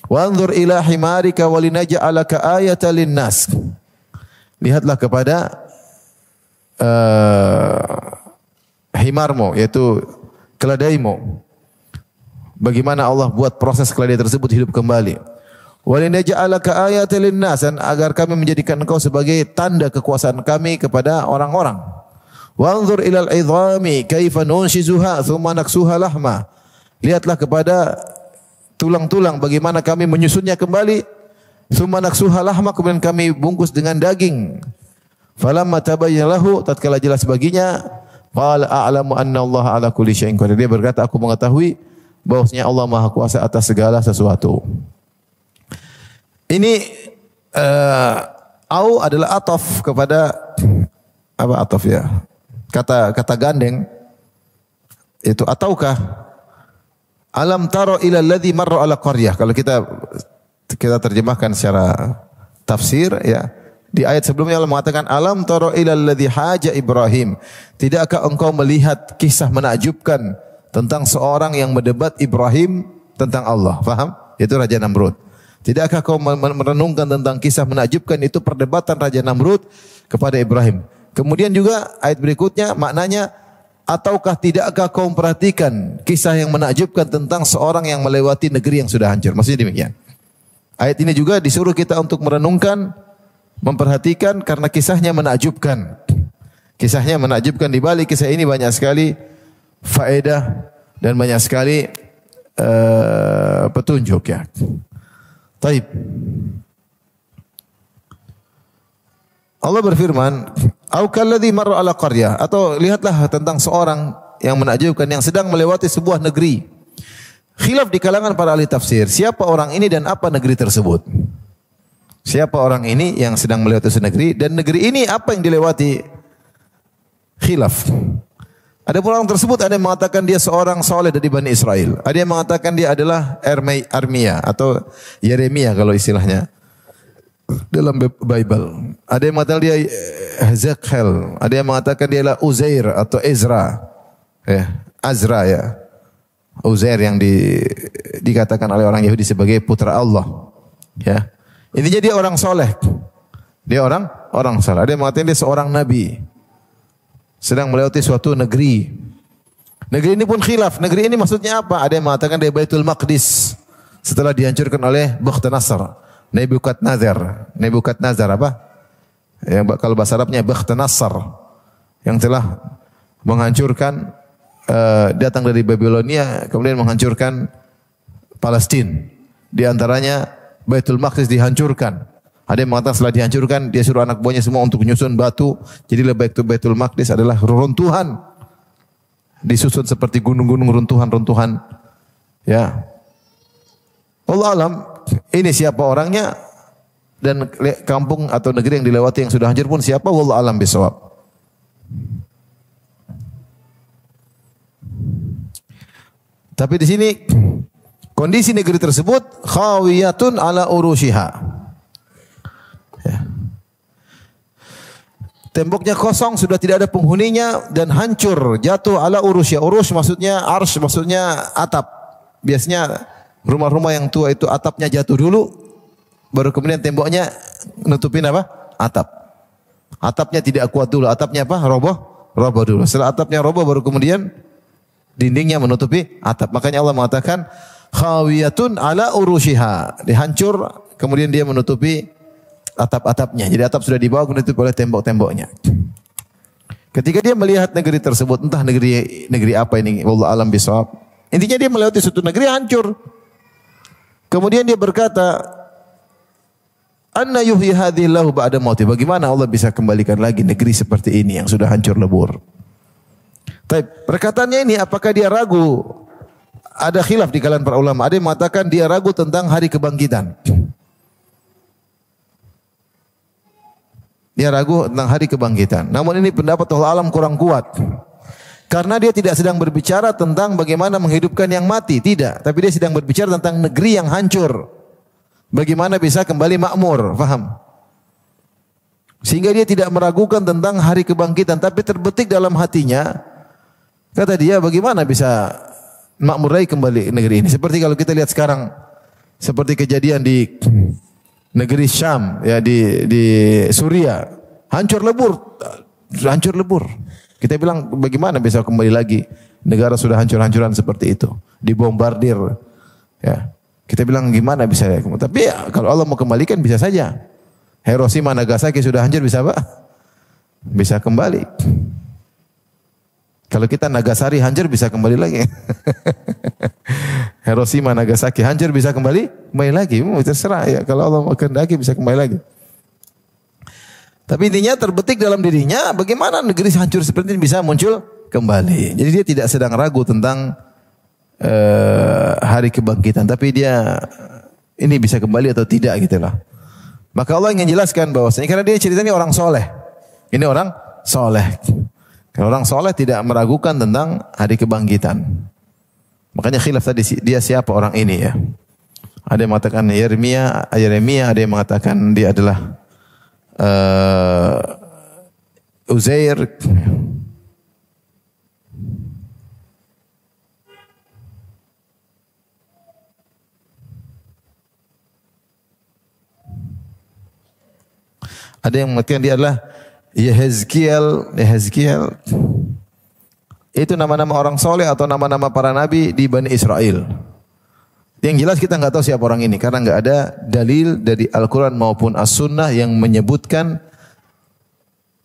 Wanzur ila himarika wa linaj'alaka ayatan linnas. Lihatlah kepada himarmu, yaitu keledaimu. Bagaimana Allah buat proses keledai tersebut hidup kembali. Wa linaj'alaka ayatan linnas, dan agar kami menjadikan engkau sebagai tanda kekuasaan kami kepada orang-orang. Wanzur ilal idhami kaifa nunshizuha thumma naksuha lahma. Lihatlah kepada tulang-tulang bagaimana kami menyusunnya kembali. Thumma naksuha lahma, kemudian kami bungkus dengan daging. Falamma tabayyana lahu, tatkala jelas baginya, qala a'lamu anna Allah ala kulli syai'in qadir. Dia berkata, aku mengetahui bahwasanya Allah Maha Kuasa atas segala sesuatu. Ini au adalah ataf kepada apa ataf ya? Kata gandeng itu ataukah alam taro ila alladhi marra ala qaryah. Kalau kita terjemahkan secara tafsir, ya, di ayat sebelumnya Allah mengatakan alam taro ila alladhi haja Ibrahim. Tidakkah engkau melihat kisah menakjubkan tentang seorang yang berdebat Ibrahim tentang Allah? Faham? Itu Raja Namrud. Tidakkah kau merenungkan tentang kisah menakjubkan itu perdebatan Raja Namrud kepada Ibrahim? Kemudian juga ayat berikutnya maknanya, ataukah tidakkah kau memperhatikan kisah yang menakjubkan tentang seorang yang melewati negeri yang sudah hancur? Maksudnya demikian. Ayat ini juga disuruh kita untuk merenungkan, memperhatikan karena kisahnya menakjubkan. Kisahnya menakjubkan, di balik kisah ini banyak sekali faedah dan banyak sekali petunjuk, ya. Taib. Allah berfirman, "Au kalladzi marra ala qaryah," atau lihatlah tentang seorang yang menakjubkan yang sedang melewati sebuah negeri. Khilaf di kalangan para ahli tafsir, siapa orang ini dan apa negeri tersebut? Siapa orang ini yang sedang melewati sebuah negeri dan negeri ini apa yang dilewati? Khilaf. Ada pun orang tersebut, ada yang mengatakan dia seorang saleh dari Bani Israel. Ada yang mengatakan dia adalah Armia atau Yeremia kalau istilahnya dalam Bible. Ada yang mengatakan dia Hezekiel. Ada yang mengatakan dia adalah Uzair atau Ezra. Azra, ya. Uzair yang dikatakan oleh orang Yahudi sebagai putra Allah. Ya. Intinya dia orang soleh. Dia orang saleh. Ada yang mengatakan dia seorang nabi, sedang melewati suatu negeri. Negeri ini pun khilaf. Negeri ini maksudnya apa? Ada yang mengatakan dari Baitul Maqdis setelah dihancurkan oleh Bukhtanasar. Nebukadnezar apa? Yang kalau bahasa Arabnya Bukhtanasar, yang telah menghancurkan datang dari Babilonia kemudian menghancurkan Palestina. Di antaranya Baitul Maqdis dihancurkan. Ada yang mengatakan setelah dihancurkan dia suruh anak buahnya semua untuk menyusun batu. Jadi Baitul Maqdis adalah runtuhan. Disusun seperti gunung-gunung, runtuhan-runtuhan. Ya. Allah alam, ini siapa orangnya dan kampung atau negeri yang dilewati yang sudah hancur pun siapa, wallahu alam bisawab. Tapi di sini kondisi negeri tersebut khawiyatun ala urushiha. Ya. Temboknya kosong, sudah tidak ada penghuninya dan hancur, jatuh ala urushiha. Urus maksudnya arsy, maksudnya atap. Biasanya rumah-rumah yang tua itu atapnya jatuh dulu, baru kemudian temboknya nutupin apa? Atap. Atapnya tidak kuat dulu, atapnya apa? Roboh dulu. Setelah atapnya roboh baru kemudian dindingnya menutupi atap. Makanya Allah mengatakan khawiyatun ala urushiha. Dihancur kemudian dia menutupi atap-atapnya. Jadi atap sudah dibawa menutupi oleh tembok-temboknya. Ketika dia melihat negeri tersebut, entah negeri apa ini, wallahu alam bisawab. Intinya dia melewati suatu negeri hancur. Kemudian dia berkata, "Anna yuhyi hadhihi Allahu ba'da mauti." Bagaimana Allah bisa kembalikan lagi negeri seperti ini yang sudah hancur lebur? Perkataannya ini, apakah dia ragu ada khilaf di kalangan para ulama. Ada yang mengatakan dia ragu tentang hari kebangkitan. Dia ragu tentang hari kebangkitan. Namun ini pendapat Allah alam kurang kuat. Karena dia tidak sedang berbicara tentang bagaimana menghidupkan yang mati, tidak. Tapi dia sedang berbicara tentang negeri yang hancur. Bagaimana bisa kembali makmur, faham? Sehingga dia tidak meragukan tentang hari kebangkitan, tapi terbetik dalam hatinya, kata dia, bagaimana bisa makmur lagi kembali negeri ini? Seperti kalau kita lihat sekarang, seperti kejadian di negeri Syam, ya di Suria, hancur lebur. Kita bilang bagaimana bisa kembali lagi? Negara sudah hancur-hancuran seperti itu, dibombardir. Ya, kita bilang gimana bisa? Tapi ya, kalau Allah mau kembalikan bisa saja. Hiroshima, Nagasaki sudah hancur bisa apa? Bisa kembali. Kalau kita Nagasari hancur bisa kembali lagi. Hiroshima, Nagasaki hancur bisa kembali lagi. Terserah ya. Kalau Allah mau kehendaki bisa kembali lagi. Tapi intinya terbetik dalam dirinya bagaimana negeri hancur seperti ini bisa muncul kembali. Jadi dia tidak sedang ragu tentang hari kebangkitan, tapi dia ini bisa kembali atau tidak gitulah. Maka Allah ingin jelaskan bahwasanya karena dia ceritanya orang soleh. Ini orang soleh. Kalau orang soleh tidak meragukan tentang hari kebangkitan. Makanya khilaf tadi dia siapa orang ini ya. Ada yang mengatakan Yeremia, ada yang mengatakan dia adalah Uzair. Ada yang mengatakan dia adalah Yehezkiel. Itu nama-nama orang soleh atau nama-nama para nabi di Bani Israel. Yang jelas kita nggak tahu siapa orang ini karena nggak ada dalil dari Al-Quran maupun As-Sunnah yang menyebutkan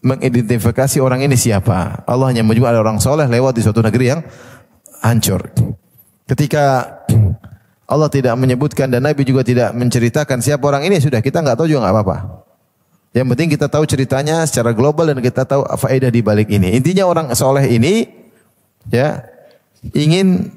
mengidentifikasi orang ini siapa. Allah hanya menyebut ada orang soleh lewat di suatu negeri yang hancur. Ketika Allah tidak menyebutkan dan Nabi juga tidak menceritakan siapa orang ini, sudah kita nggak tahu juga nggak apa-apa. Yang penting kita tahu ceritanya secara global dan kita tahu faedah di balik ini. Intinya orang soleh ini ya ingin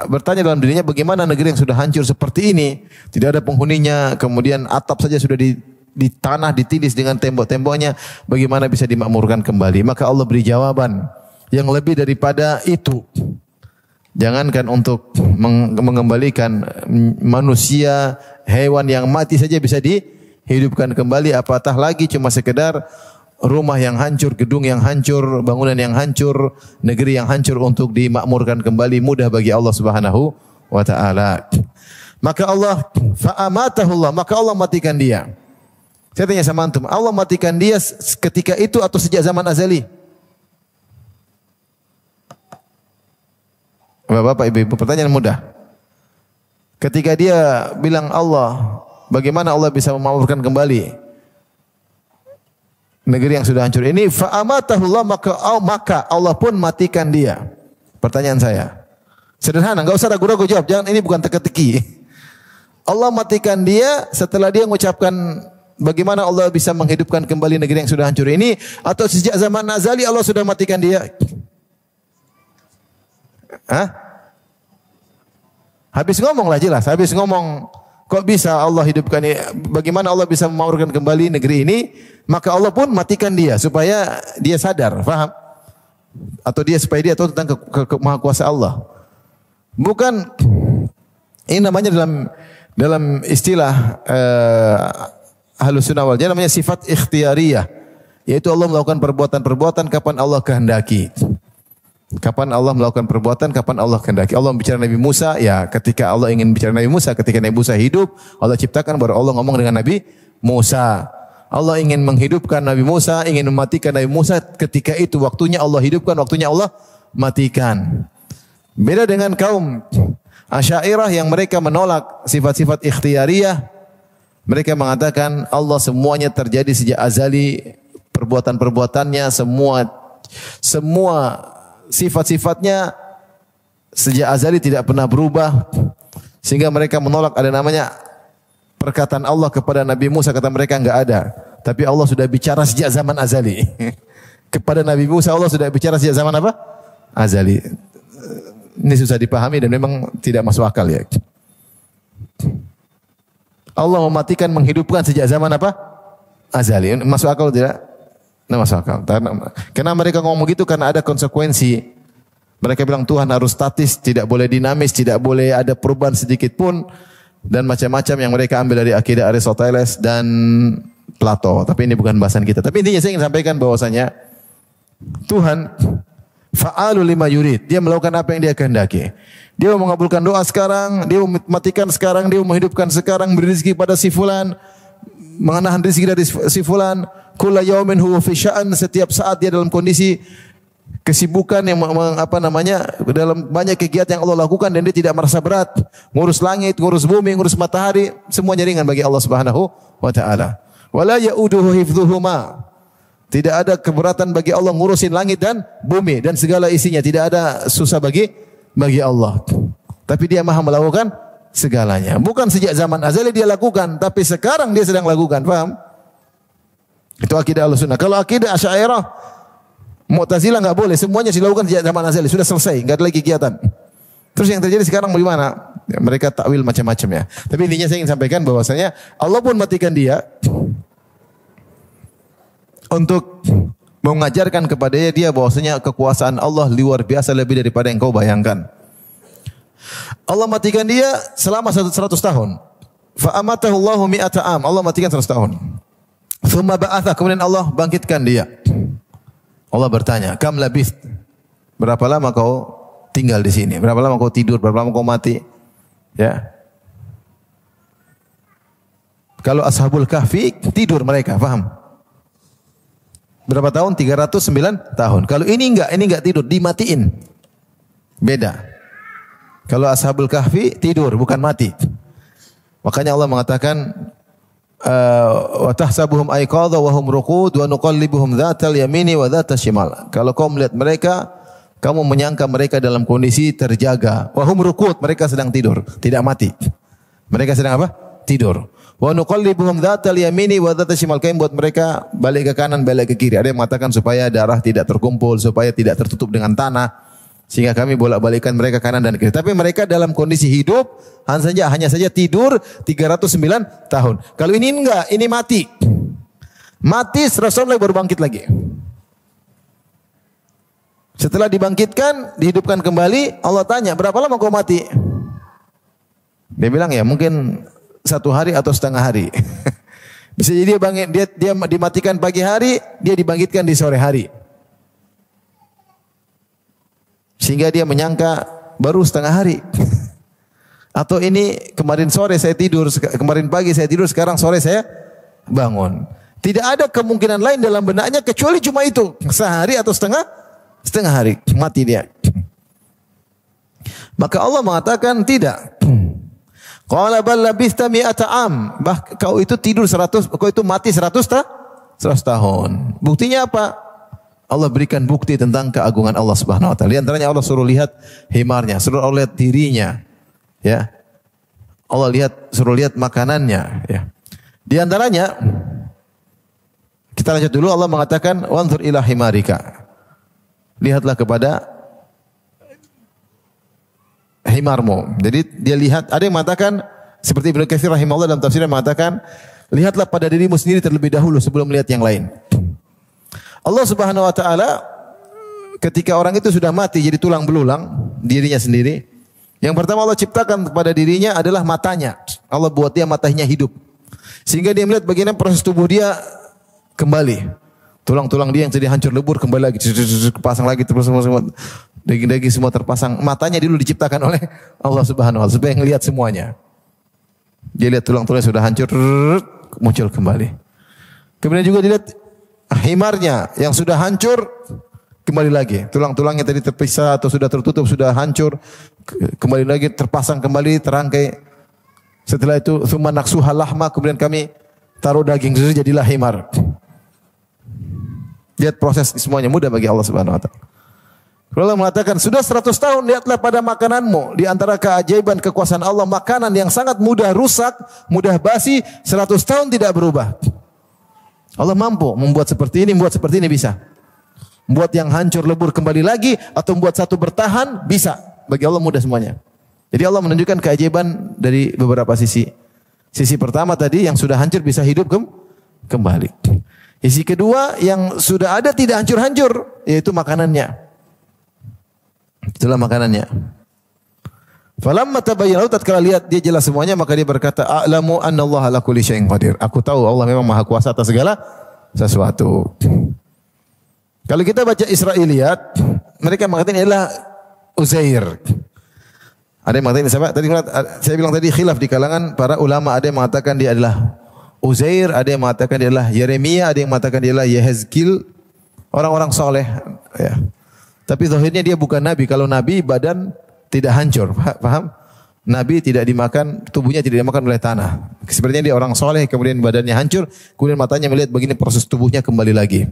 bertanya dalam dirinya bagaimana negeri yang sudah hancur seperti ini, tidak ada penghuninya, kemudian atap saja sudah di tanah ditindis dengan tembok-temboknya, bagaimana bisa dimakmurkan kembali? Maka Allah beri jawaban yang lebih daripada itu. Jangankan untuk mengembalikan manusia, hewan yang mati saja bisa dihidupkan kembali, apatah lagi cuma sekedar rumah yang hancur, gedung yang hancur, bangunan yang hancur, negeri yang hancur untuk dimakmurkan kembali mudah bagi Allah Subhanahu wa taala. Maka Allah fa'amatahullah, maka Allah matikan dia. Saya tanya sama antum, Allah matikan dia ketika itu atau sejak zaman azali? Bapak, Ibu, pertanyaan mudah. Ketika dia bilang Allah, bagaimana Allah bisa memakmurkan kembali negeri yang sudah hancur ini? Fa'amatahullah, maka Allah pun matikan dia. Pertanyaan saya sederhana, enggak usah ragu-ragu jawab. Jangan, ini bukan teka-teki. Allah matikan dia setelah dia mengucapkan bagaimana Allah bisa menghidupkan kembali negeri yang sudah hancur ini, atau sejak zaman azali Allah sudah matikan dia? Hah? Habis ngomong lah jelas, habis ngomong kok bisa Allah hidupkan ini? Bagaimana Allah bisa memakmurkan kembali negeri ini? Maka Allah pun matikan dia supaya dia sadar, faham? Atau dia supaya dia tahu tentang maha kuasa Allah. Bukan, ini namanya dalam istilah Ahlus Sunnah wal Jamaah namanya sifat ikhtiyariyah, yaitu Allah melakukan perbuatan-perbuatan kapan Allah kehendaki. Kapan Allah melakukan perbuatan, kapan Allah kehendaki. Allah bicara Nabi Musa, ya ketika Allah ingin bicara Nabi Musa, ketika Nabi Musa hidup, Allah ciptakan baru Allah ngomong dengan Nabi Musa. Allah ingin menghidupkan Nabi Musa, ingin mematikan Nabi Musa, ketika itu waktunya Allah hidupkan, waktunya Allah matikan. Beda dengan kaum Asy'ariyah yang mereka menolak sifat-sifat ikhtiyariyah. Mereka mengatakan Allah semuanya terjadi sejak azali, perbuatan-perbuatannya semua sifat-sifatnya sejak azali tidak pernah berubah, sehingga mereka menolak ada namanya perkataan Allah kepada Nabi Musa. Kata mereka enggak ada, tapi Allah sudah bicara sejak zaman azali. Kepada Nabi Musa Allah sudah bicara sejak zaman apa? Azali. Ini susah dipahami dan memang tidak masuk akal ya. Allah mematikan, menghidupkan sejak zaman apa? Azali. Masuk akal tidak? Tidak masuk akal. Karena mereka ngomong begitu karena ada konsekuensi. Mereka bilang Tuhan harus statis, tidak boleh dinamis, tidak boleh ada perubahan sedikit pun, dan macam-macam yang mereka ambil dari akidah Aristoteles dan Plato. Tapi ini bukan bahasan kita. Tapi intinya saya ingin sampaikan bahwasanya Tuhan fa'alu lima yurid. Dia melakukan apa yang dia kehendaki. Dia mau mengabulkan doa sekarang, dia mau matikan sekarang, dia mau menghidupkan sekarang, beri rezeki pada si fulan, menahan rezeki dari si fulan. Kulla yaumin huwa fi sya'an, setiap saat dia dalam kondisi kesibukan yang dalam banyak kegiatan yang Allah lakukan dan dia tidak merasa berat. Ngurus langit, ngurus bumi, ngurus matahari, semuanya ringan bagi Allah Subhanahu wa taala. Wala ya'uduhu hifdhuhuma. Tidak ada keberatan bagi Allah ngurusin langit dan bumi dan segala isinya. Tidak ada susah bagi Allah. Tapi dia maha melakukan segalanya. Bukan sejak zaman azali dia lakukan, tapi sekarang dia sedang lakukan. Paham? Itu akidah Ahlussunnah. Kalau akidah Asy'ariyah, Mu'tazilah enggak boleh, semuanya dilakukan sejak zaman azali, sudah selesai, enggak ada lagi kegiatan. Terus yang terjadi sekarang bagaimana? Ya, mereka takwil macam-macam ya. Tapi intinya saya ingin sampaikan bahwasanya Allah pun matikan dia untuk mengajarkan kepada dia bahwasanya kekuasaan Allah luar biasa lebih daripada yang kau bayangkan. Allah matikan dia selama 100 tahun. Fa amatahu Allahu mi'ata am. Allah matikan 100 tahun. Tsumma ba'atha, kemudian Allah bangkitkan dia. Allah bertanya, "Kam labith?" Berapa lama kau tinggal di sini? Berapa lama kau tidur? Berapa lama kau mati? Ya. Kalau Ashabul Kahfi tidur mereka, paham? Berapa tahun? 309 tahun. Kalau ini enggak tidur, dimatiin. Beda. Kalau Ashabul Kahfi tidur, bukan mati. Makanya Allah mengatakan wa tahsabuhum aiqadha wa hum ruqud wa nuqallibuhum dzatal yamini wa dzatas shimal. Kalau kau melihat mereka, kamu menyangka mereka dalam kondisi terjaga. Wa hum ruqud, mereka sedang tidur, tidak mati. Mereka sedang apa? Tidur. Wa nuqallibuhum dzatal yamini wa dzatas shimal, kami buat mereka balik ke kanan, balik ke kiri. Ada yang mengatakan supaya darah tidak terkumpul, supaya tidak tertutup dengan tanah, sehingga kami bolak-balikan mereka kanan dan kiri. Tapi mereka dalam kondisi hidup hanya saja tidur 309 tahun. Kalau ini enggak, ini mati. Mati 100 tahun lagi baru bangkit lagi. Setelah dibangkitkan, dihidupkan kembali, Allah tanya, "Berapa lama kau mati?" Dia bilang, "Ya mungkin 1 hari atau setengah hari." Bisa jadi dia dimatikan pagi hari, dia dibangkitkan di sore hari. Sehingga dia menyangka baru setengah hari. Atau ini kemarin sore saya tidur, kemarin pagi saya tidur, sekarang sore saya bangun. Tidak ada kemungkinan lain dalam benaknya kecuali cuma itu. Sehari atau setengah hari. Mati dia. Maka Allah mengatakan tidak. Qala bal labithta mi'ata am. Kau itu tidur 100, kau itu mati 100 tahun. Buktinya apa? Allah berikan bukti tentang keagungan Allah Subhanahu wa taala. Di antaranya Allah suruh lihat himarnya, suruh Allah lihat dirinya. Ya. Allah suruh lihat makanannya, ya. Di antaranya kita lanjut dulu, Allah mengatakan wanzur ila himarika. Lihatlah kepada himarmu. Jadi dia lihat, ada yang mengatakan seperti Ibnu Katsir rahimahullah dalam tafsirnya mengatakan, lihatlah pada dirimu sendiri terlebih dahulu sebelum melihat yang lain. Allah Subhanahu wa taala ketika orang itu sudah mati jadi tulang belulang dirinya sendiri, yang pertama Allah ciptakan kepada dirinya adalah matanya. Allah buat dia matanya hidup. Sehingga dia melihat bagaimana proses tubuh dia kembali. Tulang-tulang dia yang tadi hancur lebur kembali lagi, pasang lagi terus semua daging-daging semua terpasang. Matanya dulu diciptakan oleh Allah Subhanahu wa taala supaya melihat semuanya. Dia lihat tulang-tulangnya sudah hancur, muncul kembali. Kemudian juga dilihat himarnya yang sudah hancur kembali lagi. Tulang-tulangnya tadi terpisah atau sudah tertutup, sudah hancur, kembali lagi terpasang kembali, terangkai. Setelah itu tsumma naksuha lahma, kemudian kami taruh daging, jadilah himar. Lihat proses semuanya mudah bagi Allah Subhanahu wa taala. Allah mengatakan, sudah 100 tahun lihatlah pada makananmu. Di antara keajaiban kekuasaan Allah, makanan yang sangat mudah rusak, mudah basi, 100 tahun tidak berubah. Allah mampu membuat seperti ini bisa. Membuat yang hancur lebur kembali lagi, atau membuat satu bertahan, bisa. bagi Allah mudah semuanya. Jadi Allah menunjukkan keajaiban dari beberapa sisi. Sisi pertama tadi yang sudah hancur bisa hidup kembali. Sisi kedua yang sudah ada tidak hancur-hancur, yaitu makanannya. Itulah makanannya. Falamma tabayyana, tatkala lihat dia jelas semuanya, maka dia berkata, a'lamu annallaha ala kulli syai'in qadir. Aku tahu Allah memang maha kuasa atas segala sesuatu. Kalau kita baca Israiliyat, mereka mengatakan adalah Uzair. Ada yang mengatakan siapa? Tadi saya bilang tadi khilaf di kalangan para ulama, ada yang mengatakan dia adalah Uzair, ada yang mengatakan dia adalah Yeremia, ada yang mengatakan dia adalah Yehezkiel, orang-orang soleh. Ya. Tapi zahirnya dia bukan nabi. Kalau nabi badan tidak hancur, paham? Nabi tidak dimakan, tubuhnya tidak dimakan oleh tanah. Sepertinya dia orang soleh, kemudian badannya hancur, kemudian matanya melihat begini proses tubuhnya kembali lagi.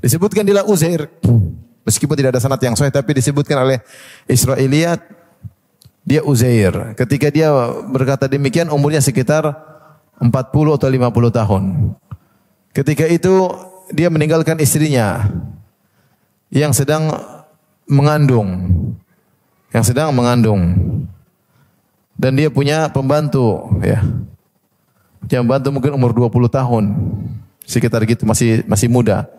Disebutkan dia Uzair, meskipun tidak ada sanad yang sahih, tapi disebutkan oleh Israiliyat, dia Uzair. Ketika dia berkata demikian, umurnya sekitar 40 atau 50 tahun. Ketika itu dia meninggalkan istrinya yang sedang mengandung. Dan dia punya pembantu, ya. Punya pembantu mungkin umur 20 tahun. Sekitar gitu, masih muda.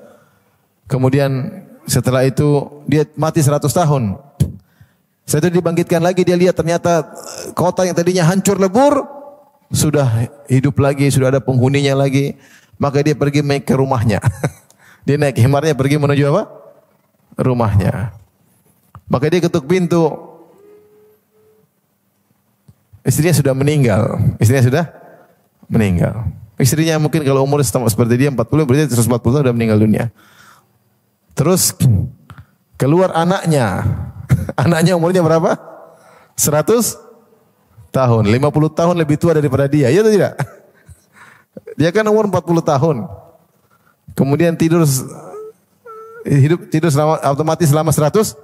Kemudian setelah itu dia mati 100 tahun. Setelah itu dibangkitkan lagi, dia lihat ternyata kota yang tadinya hancur lebur sudah hidup lagi, sudah ada penghuninya lagi. Maka dia pergi ke rumahnya. Dia naik himarnya pergi menuju apa? Rumahnya. Maka dia ketuk pintu. Istrinya sudah meninggal. Istrinya mungkin kalau umur seperti dia 40, berarti 140 tahun sudah meninggal dunia. Terus keluar anaknya. Anaknya umurnya berapa? 100 tahun. 50 tahun lebih tua daripada dia. Iya atau tidak? Dia kan umur 40 tahun. Kemudian tidur otomatis selama 100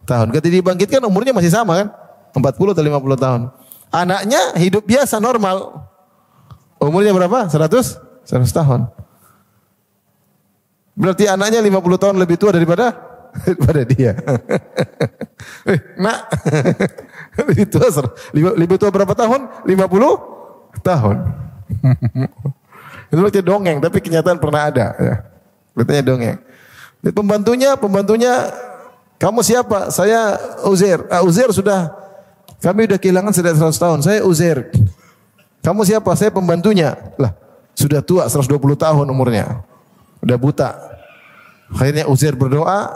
tahun. Ketika dibangkitkan umurnya masih sama kan? 40 atau 50 tahun. Anaknya hidup biasa normal. Umurnya berapa? 100 tahun. Berarti anaknya 50 tahun lebih tua daripada dia. Nak. lebih tua berapa tahun? 50 tahun. Itu berarti dongeng, tapi kenyataan pernah ada, ya. Berarti dongeng. Pembantunya, kamu siapa? Saya Uzair. Uzair sudah, kami sudah kehilangan sudah 100 tahun. Saya Uzair. Kamu siapa? Saya pembantunya. Lah, sudah tua 120 tahun umurnya. Udah buta. Akhirnya Uzair berdoa,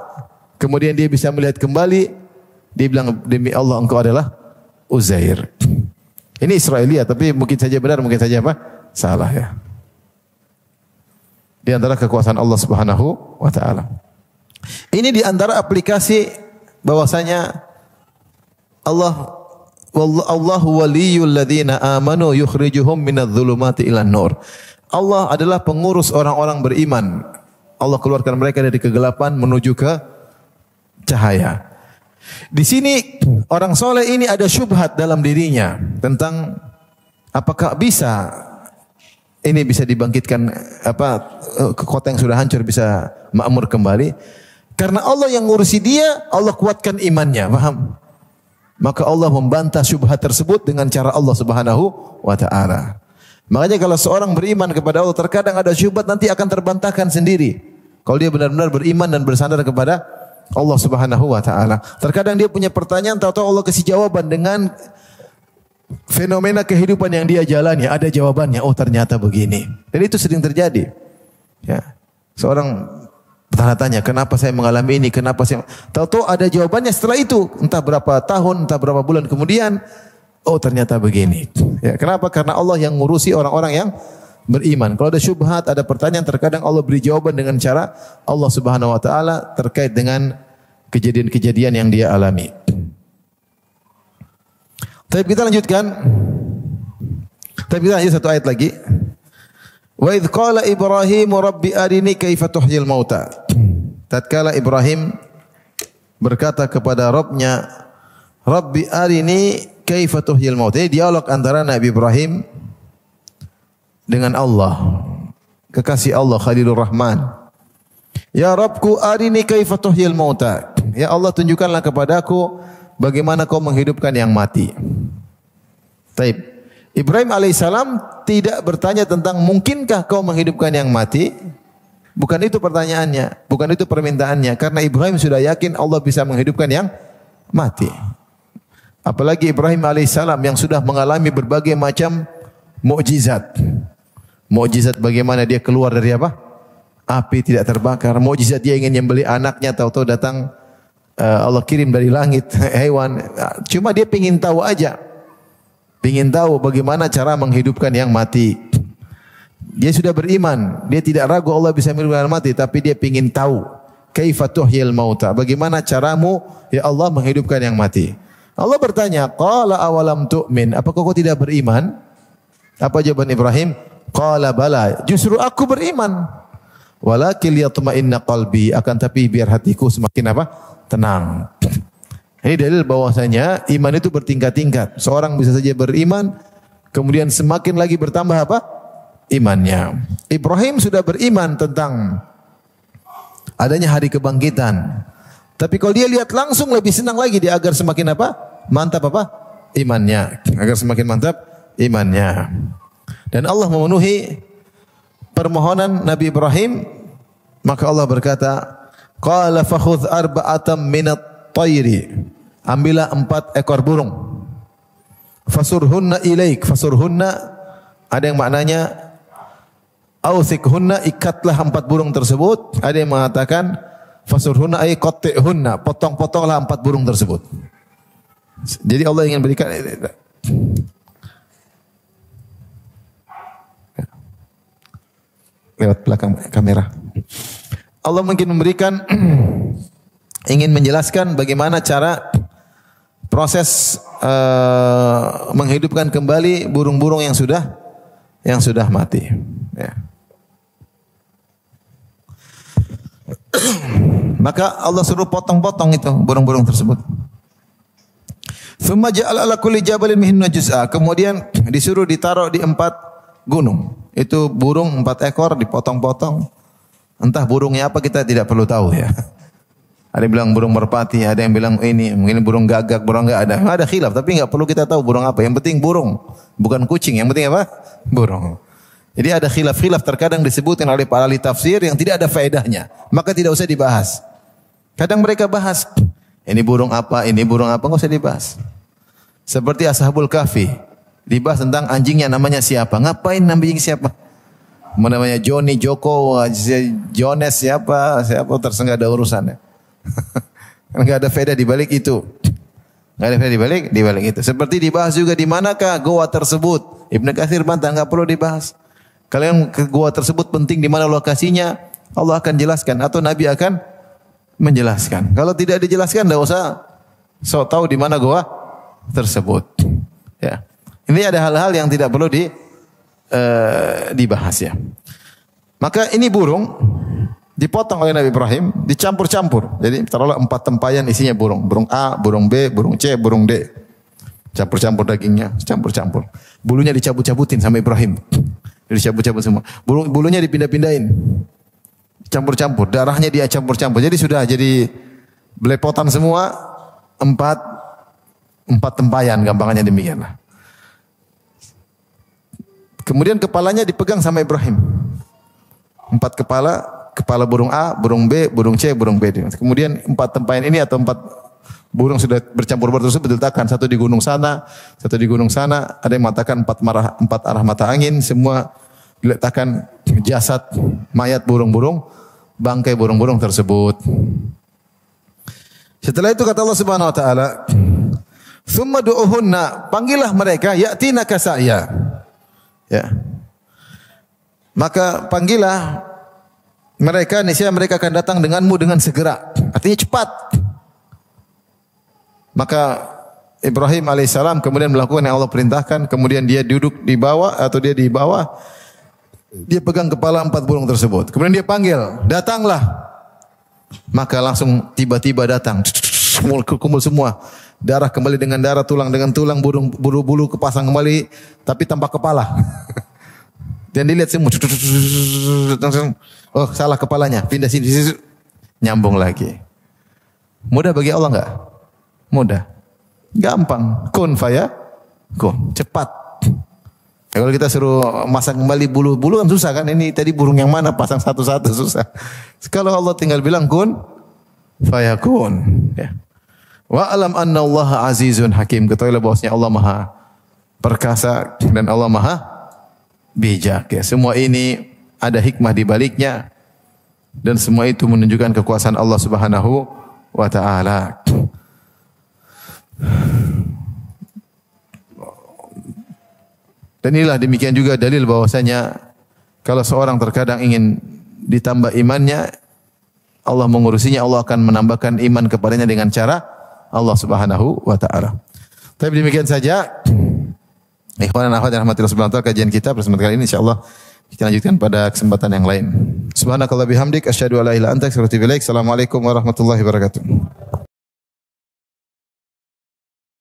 kemudian dia bisa melihat kembali. Dia bilang, demi Allah engkau adalah Uzair. Ini Israiliyat, tapi mungkin saja benar, mungkin saja apa? Salah, ya. Di antara kekuasaan Allah Subhanahu wa taala. Ini di antara aplikasi bahwasanya Allahu waliyul ladzina amanu yukhrijuhum minadh-dhulumati ilan nur. Allah adalah pengurus orang-orang beriman. Allah keluarkan mereka dari kegelapan menuju ke cahaya. Di sini orang soleh ini ada syubhat dalam dirinya tentang apakah ini bisa dibangkitkan kota yang sudah hancur bisa makmur kembali. Karena Allah yang ngurusi dia, Allah kuatkan imannya, paham? Maka Allah membantah syubhat tersebut dengan cara Allah Subhanahu wa taala. Makanya kalau seorang beriman kepada Allah, terkadang ada syubhat nanti akan terbantahkan sendiri. Kalau dia benar-benar beriman dan bersandar kepada Allah Subhanahu wa taala. Terkadang dia punya pertanyaan, tahu-tahu Allah kasih jawaban dengan fenomena kehidupan yang dia jalani, ada jawabannya. Oh, ternyata begini. Dan itu sering terjadi. Ya. Seorang bertanya-tanya, kenapa saya mengalami ini? Kenapa saya? Tahu-tahu ada jawabannya setelah itu. Entah berapa tahun, entah berapa bulan kemudian. Oh, ternyata begini. Ya, kenapa? Karena Allah yang ngurusi orang-orang yang beriman. Kalau ada syubhat, ada pertanyaan, terkadang Allah beri jawaban dengan cara Allah Subhanahu wa taala terkait dengan kejadian-kejadian yang dia alami. Tapi kita lanjutkan. Tapi kita lanjut satu ayat lagi. Wa idz qala Ibrahim rabbi arini kaifa tuhyil mauta. Tatkala Ibrahim berkata kepada Rabbnya, Rabbi arini kaifa tuhyil mauta. Ini dialog antara Nabi Ibrahim dengan Allah. Kekasih Allah Khalilur Rahman. Ya Rabbku arini kaifa tuhyil mauta. Ya Allah, tunjukkanlah kepadaku bagaimana kau menghidupkan yang mati? Taib. Ibrahim alaihissalam tidak bertanya tentang mungkinkah kau menghidupkan yang mati? Bukan itu pertanyaannya, bukan itu permintaannya. Karena Ibrahim sudah yakin Allah bisa menghidupkan yang mati. Apalagi Ibrahim alaihissalam yang sudah mengalami berbagai macam mukjizat. Mukjizat bagaimana dia keluar dari apa? Api tidak terbakar. Mukjizat dia ingin menyembelih anaknya, tahu-tahu datang Allah kirim dari langit hewan. Cuma dia ingin tahu aja. Ingin tahu bagaimana cara menghidupkan yang mati. Dia sudah beriman, dia tidak ragu Allah bisa menghidupkan yang mati, tapi dia ingin tahu kaifa tuhyil mauta, bagaimana caramu ya Allah menghidupkan yang mati. Allah bertanya, qala awalam tu'min, apakah kau tidak beriman? Apa jawaban Ibrahim? Qala bala, justru aku beriman. Walakin liyatma'inna qalbi, akan tapi biar hatiku semakin apa? Tenang. Ini dalil bahwasanya iman itu bertingkat-tingkat. Seorang bisa saja beriman, kemudian semakin lagi bertambah apa? Imannya. Ibrahim sudah beriman tentang adanya hari kebangkitan. Tapi kalau dia lihat langsung lebih senang lagi dia agar semakin apa? Mantap apa? Imannya. Agar semakin mantap imannya. Dan Allah memenuhi permohonan Nabi Ibrahim, maka Allah berkata, qala fakhudh arba'atam minat tayri. Ambillah 4 ekor burung. Fasurhunna ilaik. Fasurhunna ada yang maknanya ausikhunna, ikatlah 4 burung tersebut. Ada yang mengatakan fasurhunna ay qatti'hunna, potong-potonglah 4 burung tersebut. Jadi Allah ingin berikan lewat belakang kamera. Allah mungkin memberikan ingin menjelaskan bagaimana cara proses menghidupkan kembali burung-burung yang sudah mati. Ya. Maka Allah suruh potong-potong itu burung-burung tersebut. Tsumma ja'ala ala kulli jabalin minhunna juz'a. Kemudian disuruh ditaruh di 4 gunung. Itu burung 4 ekor dipotong-potong. Entah burungnya apa kita tidak perlu tahu ya. Ada yang bilang burung merpati, ada yang bilang ini mungkin burung gagak, burung enggak ada. Ada khilaf tapi enggak perlu kita tahu burung apa. Yang penting burung, bukan kucing. Yang penting apa? Burung. Jadi ada khilaf-khilaf terkadang disebutkan oleh para ahli tafsir yang tidak ada faedahnya. Maka tidak usah dibahas. Kadang mereka bahas, ini burung apa, enggak usah dibahas. Seperti Ashabul Kahfi, dibahas tentang anjingnya namanya siapa. Ngapain anjing siapa? Namanya Joni, Joko, Jones siapa tersenggah ada urusannya. Enggak ada faedah di balik itu. Enggak ada faedah di balik itu. Seperti dibahas juga di manakah goa tersebut. Ibnu Katsir bantah enggak perlu dibahas. Kalian ke goa tersebut penting di mana lokasinya, Allah akan jelaskan atau Nabi akan menjelaskan. Kalau tidak dijelaskan enggak usah sok tahu di mana goa tersebut. Ya. Ini ada hal-hal yang tidak perlu dibahas ya. Maka ini burung dipotong oleh Nabi Ibrahim, dicampur-campur. Jadi taruhlah 4 tempayan isinya burung. Burung A, burung B, burung C, burung D. Campur-campur dagingnya, campur-campur. Bulunya dicabut-cabutin sama Ibrahim. Dicabut-cabut semua. Bulunya dipindah-pindahin. Campur-campur, darahnya dia campur-campur. Jadi sudah jadi belepotan semua 4 tempayan, gampangannya demikianlah. Kemudian kepalanya dipegang sama Ibrahim. 4 kepala burung A, burung B, burung C, burung B. Kemudian 4 tempayan ini atau 4 burung sudah bercampur tersebut diletakkan, satu di gunung sana, satu di gunung sana. Ada yang mengatakan 4 arah mata angin, semua diletakkan jasad mayat burung-burung, bangkai burung-burung tersebut. Setelah itu kata Allah Subhanahu wa taala, "Tsumma du'uhunna", panggillah mereka, ya'tina kasaya. Ya. Maka panggillah mereka, niscaya mereka akan datang denganmu dengan segera. Artinya cepat. Maka Ibrahim alaihissalam kemudian melakukan yang Allah perintahkan. Kemudian dia duduk di bawah atau dia di bawah. Dia pegang kepala 4 burung tersebut. Kemudian dia panggil, datanglah. Maka langsung tiba-tiba datang. Kumpul semua. Darah kembali dengan darah, tulang dengan tulang, bulu-bulu kepasang kembali, tapi tanpa kepala. Dan dilihat semua. Oh, salah kepalanya. Pindah sini. Nyambung lagi. Mudah bagi Allah enggak? Mudah. Gampang. Kun fayakun. Cepat. Kalau kita suruh masang kembali bulu-bulu kan susah kan. Ini tadi burung yang mana pasang satu-satu susah. Kalau Allah tinggal bilang kun fayakun. Ya. Wa alam anna Allah azizun hakim. Ketahuilah bahwasanya Allah Maha perkasa dan Allah Maha bijak. Ya. Semua ini ada hikmah di baliknya dan semua itu menunjukkan kekuasaan Allah Subhanahu wa taala. Dan inilah demikian juga dalil bahwasanya kalau seorang terkadang ingin ditambah imannya, Allah mengurusinya, Allah akan menambahkan iman kepadanya dengan cara Allah Subhanahu wa taala. Tapi demikian saja. Ikhwan dan akhwat yang rahmatillah subhanahu wa taala, kajian kita pada kesempatan kali ini insyaallah kita lanjutkan pada kesempatan yang lain. Subhanakallah bihamdik asyhadu an la ilaha illa anta astaghfiruka wa atubu ilaik. Assalamualaikum warahmatullahi wabarakatuh.